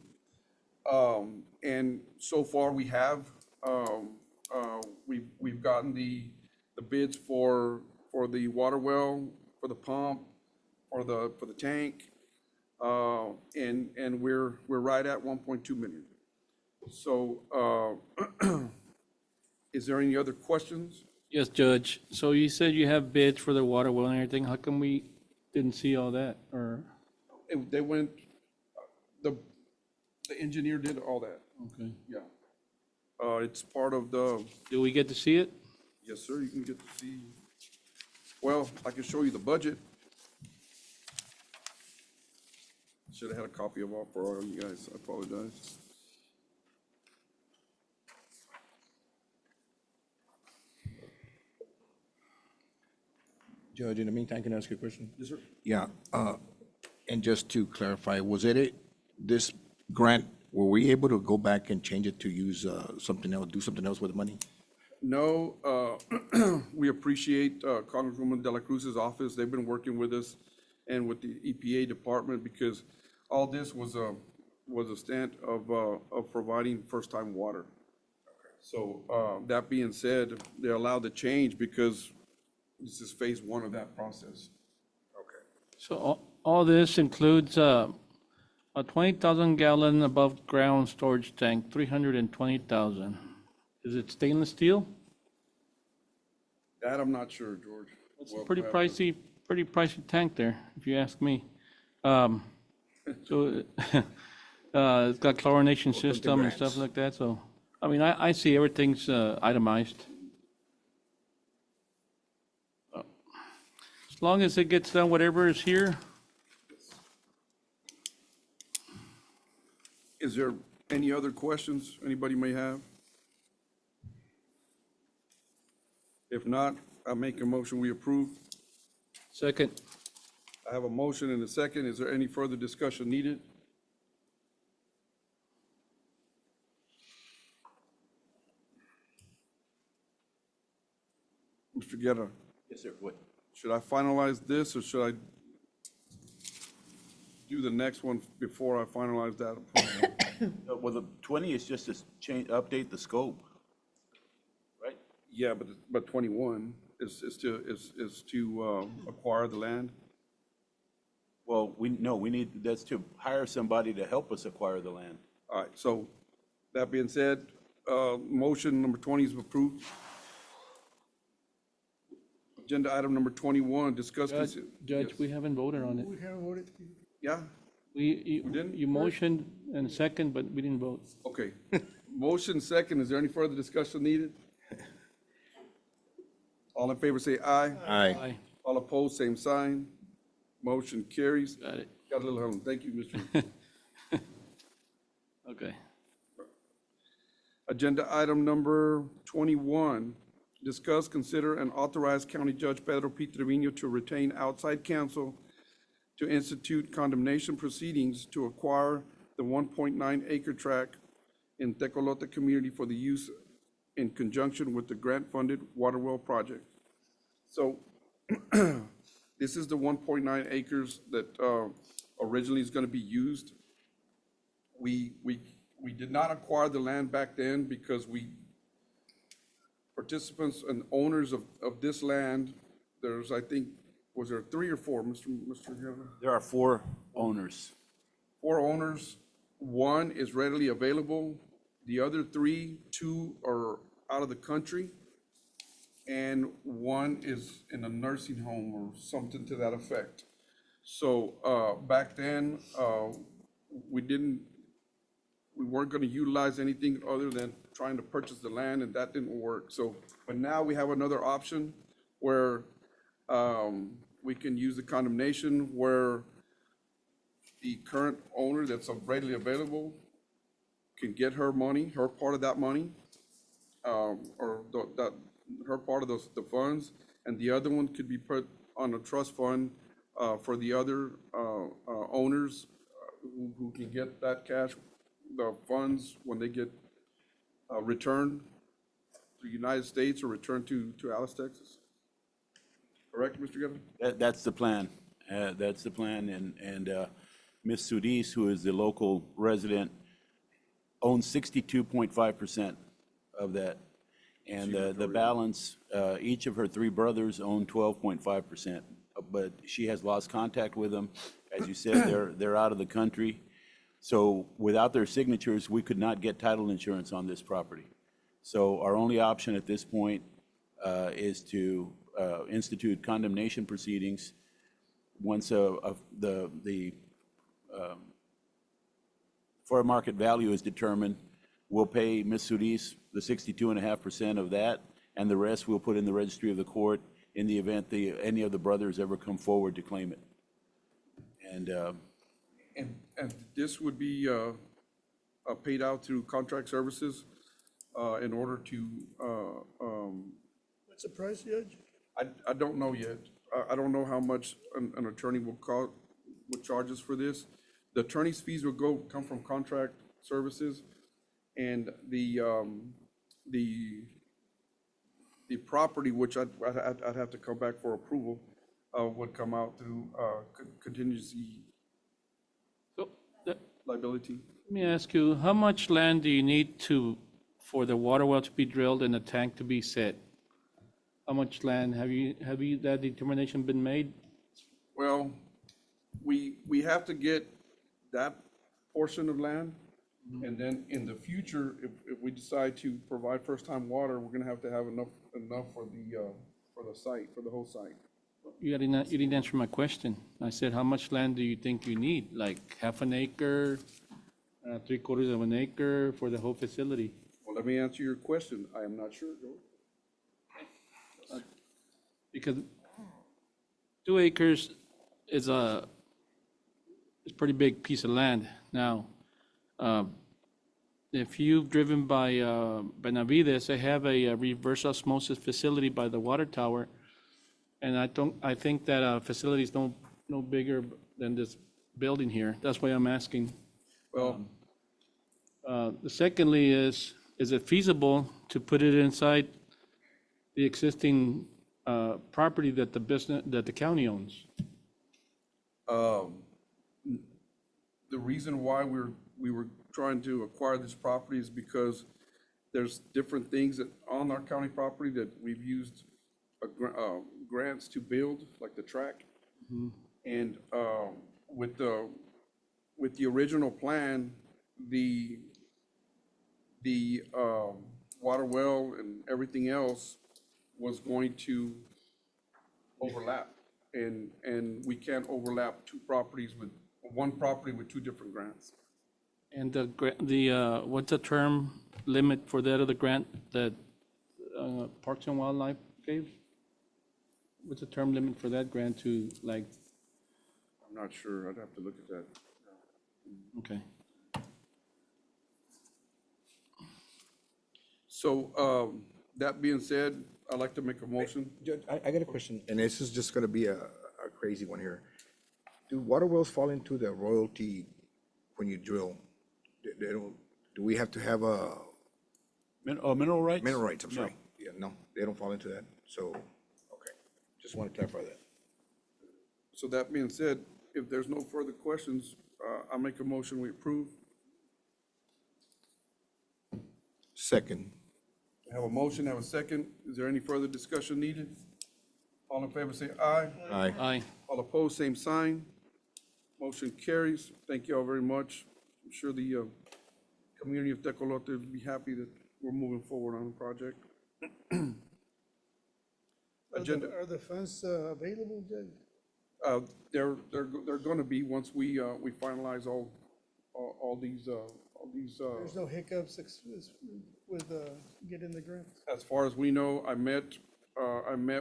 And so far we have, we've gotten the bids for the water well, for the pump, for the tank, and we're right at 1.2 million. So, is there any other questions? Yes, Judge. So you said you have bids for the water well and everything. How come we didn't see all that? Or, They went, the engineer did all that, okay. yeah. It's part of the, Do we get to see it? yes, sir, you can get to see, well, I can show you the budget. Should have had a copy of all for all you guys, I apologize. Judge, in the meantime, can I ask you a question? Yes, sir. Yeah, and just to clarify, was it this grant, were we able to go back and change it to use something else, do something else with the money? No, we appreciate Congresswoman De La Cruz's office. They've been working with us and with the EPA department, because all this was a stand of providing first-time water. So, that being said, they're allowed to change because this is phase one of that process. So all this includes a 20,000 gallon above ground storage tank, 320,000. Is it stainless steel? That I'm not sure, George. It's a We'll pretty have to- pricey tank there, if you ask me. So, it's got chlorination system and stuff like that, so, I mean, I see everything's itemized. As long as it gets done, whatever is here, Is there any other questions anybody may have? If not, I make a motion, we approve. second, I have a motion and a second. Is there any further discussion needed? Mr. Guerra, Yes, sir. What? should I finalize this or should I do the next one before I finalize that approval? Well, the 20 is just to change, update the scope, right? Yeah, but 21 is to acquire the land. Well, we need, that's to hire somebody to help us acquire the land. All right, so that being said, motion number 20 is approved. Agenda item number 21, discuss. Judge, we haven't voted on it. We haven't voted. Yeah, didn't? You motioned and second, but we didn't vote. okay. Motion second, is there any further discussion needed? All in favor say aye. Aye. All opposed, same sign. Motion carries. Got it. Got a little help. Thank you, Mr. Okay. Agenda item number 21, discuss, consider, and authorize County Judge Pedro P. Trevino to retain outside counsel to institute condemnation proceedings to acquire the 1.9 acre tract in Tecolote community for the use in conjunction with the grant-funded water well project. So this is the 1.9 acres that originally is going to be used. We did not acquire the land back then because participants and owners of this land, there's, I think, was there 3 or 4, Mr. Guerra? There are 4 owners. 4 owners, 1 is readily available, the other 3, 2 are out of the country, and 1 is in a nursing home or something to that effect. So back then, we weren't going to utilize anything other than trying to purchase the land, and that didn't work. So, but now we have another option where we can use the condemnation where the current owner that's readily available can get her money, her part of that money, or her part of the funds, and the other one could be put on a trust fund for the other owners who can get that cash, the funds, when they get returned to the United States or returned to Alice, Texas. Correct, Mr. Guerra? That's the plan. That's the plan, and Ms. Soudis, who is the local resident, owns 62.5% of that. And the balance, each of her 3 brothers own 12.5%, but she has lost contact with them. As you said, they're out of the country. So without their signatures, we could not get title insurance on this property. So our only option at this point is to institute condemnation proceedings. Once the fair market value is determined, we'll pay Ms. Soudis the 62.5% of that, and the rest we'll put in the registry of the court in the event any of the brothers ever come forward to claim it. And this would be paid out through contract services in order to, What's the price, Judge? I don't know yet. I don't know how much an attorney will charge us for this. The attorney's fees will come from contract services, and the property, which I'd have to come back for approval, would come out through contingency So, let liability. me ask you, how much land do you need to for the water well to be drilled and the tank to be set? How much land, have you, that determination been made? Well, we have to get that portion of land, and then in the future, if we decide to provide first-time water, we're gonna have to have enough for the site, for the whole site. You didn't answer my question. I said, how much land do you think you need? Like half an acre, 3/4 of an acre for the whole facility? Well, let me answer your question. I am not sure, Joe. Because 2 acres is it's a pretty big piece of land. Now, if you've driven by Benavides, they have a reverse osmosis facility by the water tower. And I think that facility is no bigger than this building here. That's why I'm asking. Well, Secondly is it feasible to put it inside the existing property that the county owns? the reason why we were trying to acquire this property is because there's different things that on our county property that we've used grants to build, like the track. And with the original plan, the water well and everything else was going to overlap. And we can't overlap one property with two different grants. And what's the term limit for that other grant that Parks and Wildlife gave? What's the term limit for that grant to, like? I'm not sure, I'd have to look at that. Okay. So, that being said, I'd like to make a motion. Judge, I got a question, and this is just gonna be a crazy one here. Do water wells fall into the royalty when you drill? They don't, do we have to have a? Mineral rights? Mineral rights, I'm No. sorry. Yeah, no, they don't fall into that, so, okay. Just want to clarify that. So that being said, if there's no further questions, I'll make a motion, we approve. Second. I have a motion, have a second. Is there any further discussion needed? All in favor say aye. Aye. Aye. All opposed, same sign. Motion carries. Thank you all very much. I'm sure the community of Tecolote will be happy that we're moving forward on the project. Agenda, Are the funds available, Judge? they're gonna be once we finalize all these. There's no hiccups with getting the grant? As far as we know, I met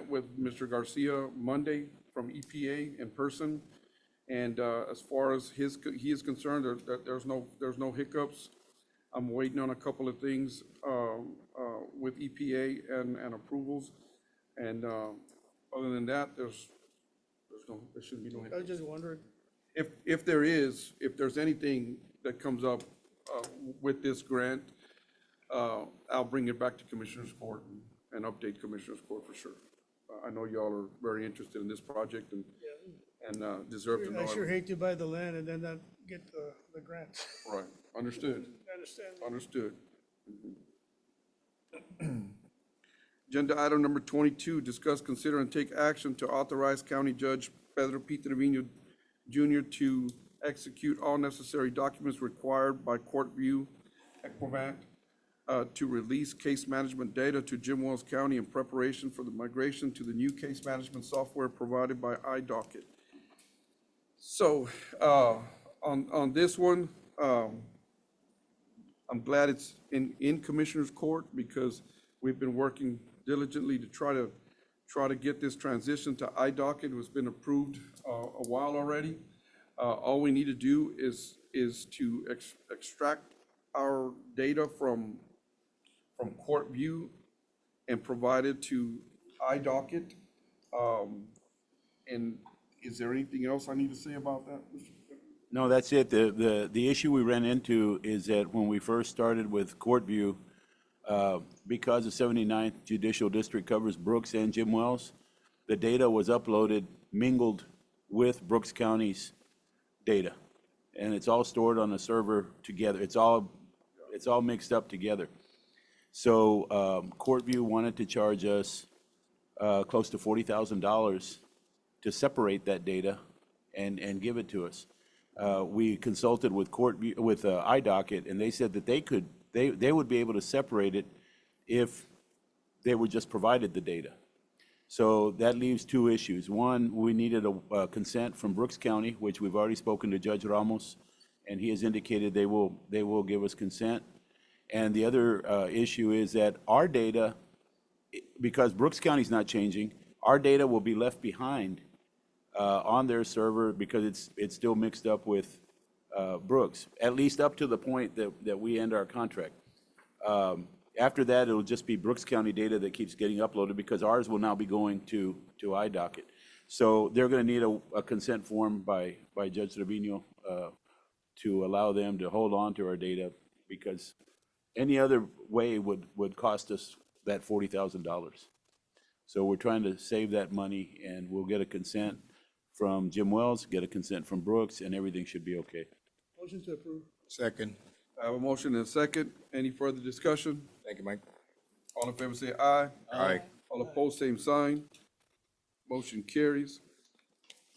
with Mr. Garcia Monday from EPA in person. And, as far as he is concerned, there's no hiccups. I'm waiting on a couple of things, with EPA and approvals. And, other than that, there shouldn't be no I was hiccups. just wondering. If there's anything that comes up, with this grant, I'll bring it back to Commissioners Court and update Commissioners Court for sure. I know y'all are very interested in this project and deserve to know. I sure hate to buy the land and then not get the grant. Right, understood, I understand. understood. Agenda item number 22, discuss, consider, and take action to authorize County Judge Pedro P. Trevino Jr. to execute all necessary documents required by Court View Equivant to release case management data to Jim Wells County in preparation for the migration to the new case management software provided by iDocket. So, on this one, I'm glad it's in Commissioner's Court because we've been working diligently to try to get this transition to iDocket. It's been approved a while already. All we need to do is to extract our data from Court View and provide it to iDocket. And is there anything else I need to say about that? No, that's it. The issue we ran into is that when we first started with Court View, because the 79th Judicial District covers Brooks and Jim Wells, the data was uploaded, mingled with Brooks County's data. And it's all stored on a server together. It's all mixed up together. So Courtview wanted to charge us close to $40,000 to separate that data and give it to us. We consulted with iDocket, and they said that they would be able to separate it if they were just provided the data. So that leaves two issues. One, we needed a consent from Brooks County, which we've already spoken to Judge Ramos, and he has indicated they will give us consent. And the other issue is that our data, because Brooks County's not changing, our data will be left behind on their server because it's still mixed up with Brooks, at least up to the point that we end our contract. After that, it'll just be Brooks County data that keeps getting uploaded because ours will now be going to iDocket. So they're going to need a consent form by Judge Trevino to allow them to hold on to our data, because any other way would cost us that $40,000. So we're trying to save that money, and we'll get a consent from Jim Wells, get a consent from Brooks, and everything should be okay. Motion to approve. Second. I have a motion and a second. Any further discussion? Thank you, Mike. All in favor say aye. Aye. All opposed, same sign. Motion carries.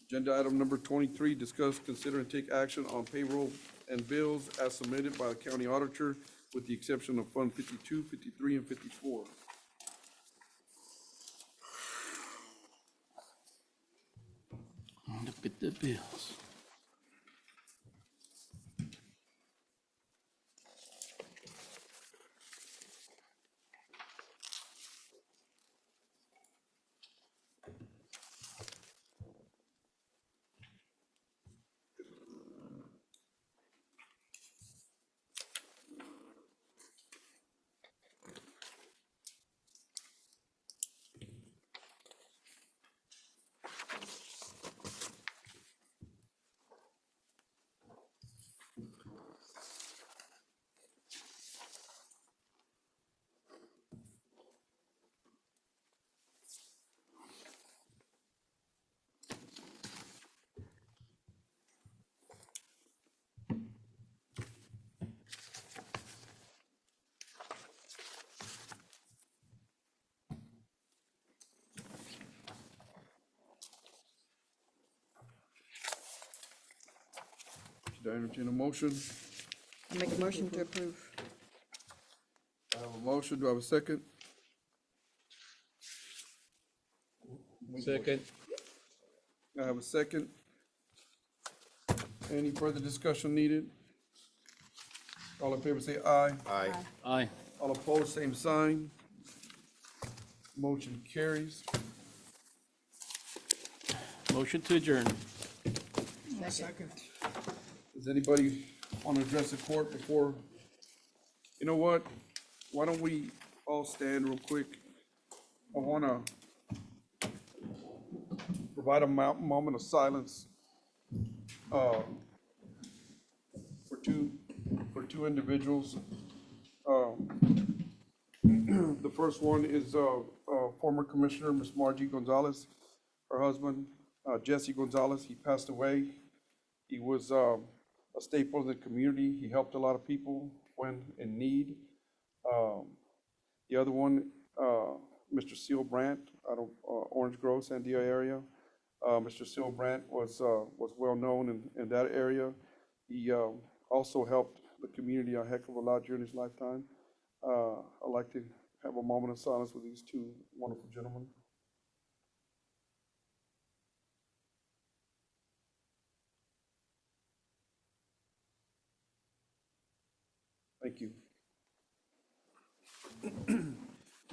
Agenda item number 23, discuss, consider, and take action on payroll and bills as submitted by the county auditor, with the exception of Fund 52, 53, and 54. Look at the bills. Should I entertain a motion? Make a motion to approve. I have a motion. Do I have a second? Second. I have a second. Any further discussion needed? All in favor say aye. Aye. Aye. All opposed, same sign. Motion carries. Motion to adjourn. Second. Does anybody want to address the court before? You know what? Why don't we all stand real quick? I want to provide a moment of silence for two individuals. The first one is former Commissioner, Ms. Margie Gonzalez. Her husband, Jesse Gonzalez, he passed away. He was a staple of the community. He helped a lot of people when in need. The other one, Mr. Seal Brandt out of Orange Grove, Sandia area. Mr. Seal Brandt was well known in that area. He also helped the community a heck of a lot during his lifetime. I'd like to have a moment of silence with these two wonderful gentlemen. Thank you.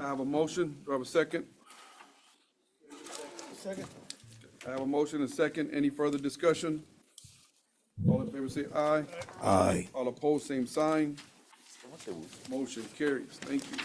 I have a motion. Do I have a second? Second. I have a motion and a second. Any further discussion? All in favor say aye. Aye. All opposed, same sign. Motion carries. Thank you.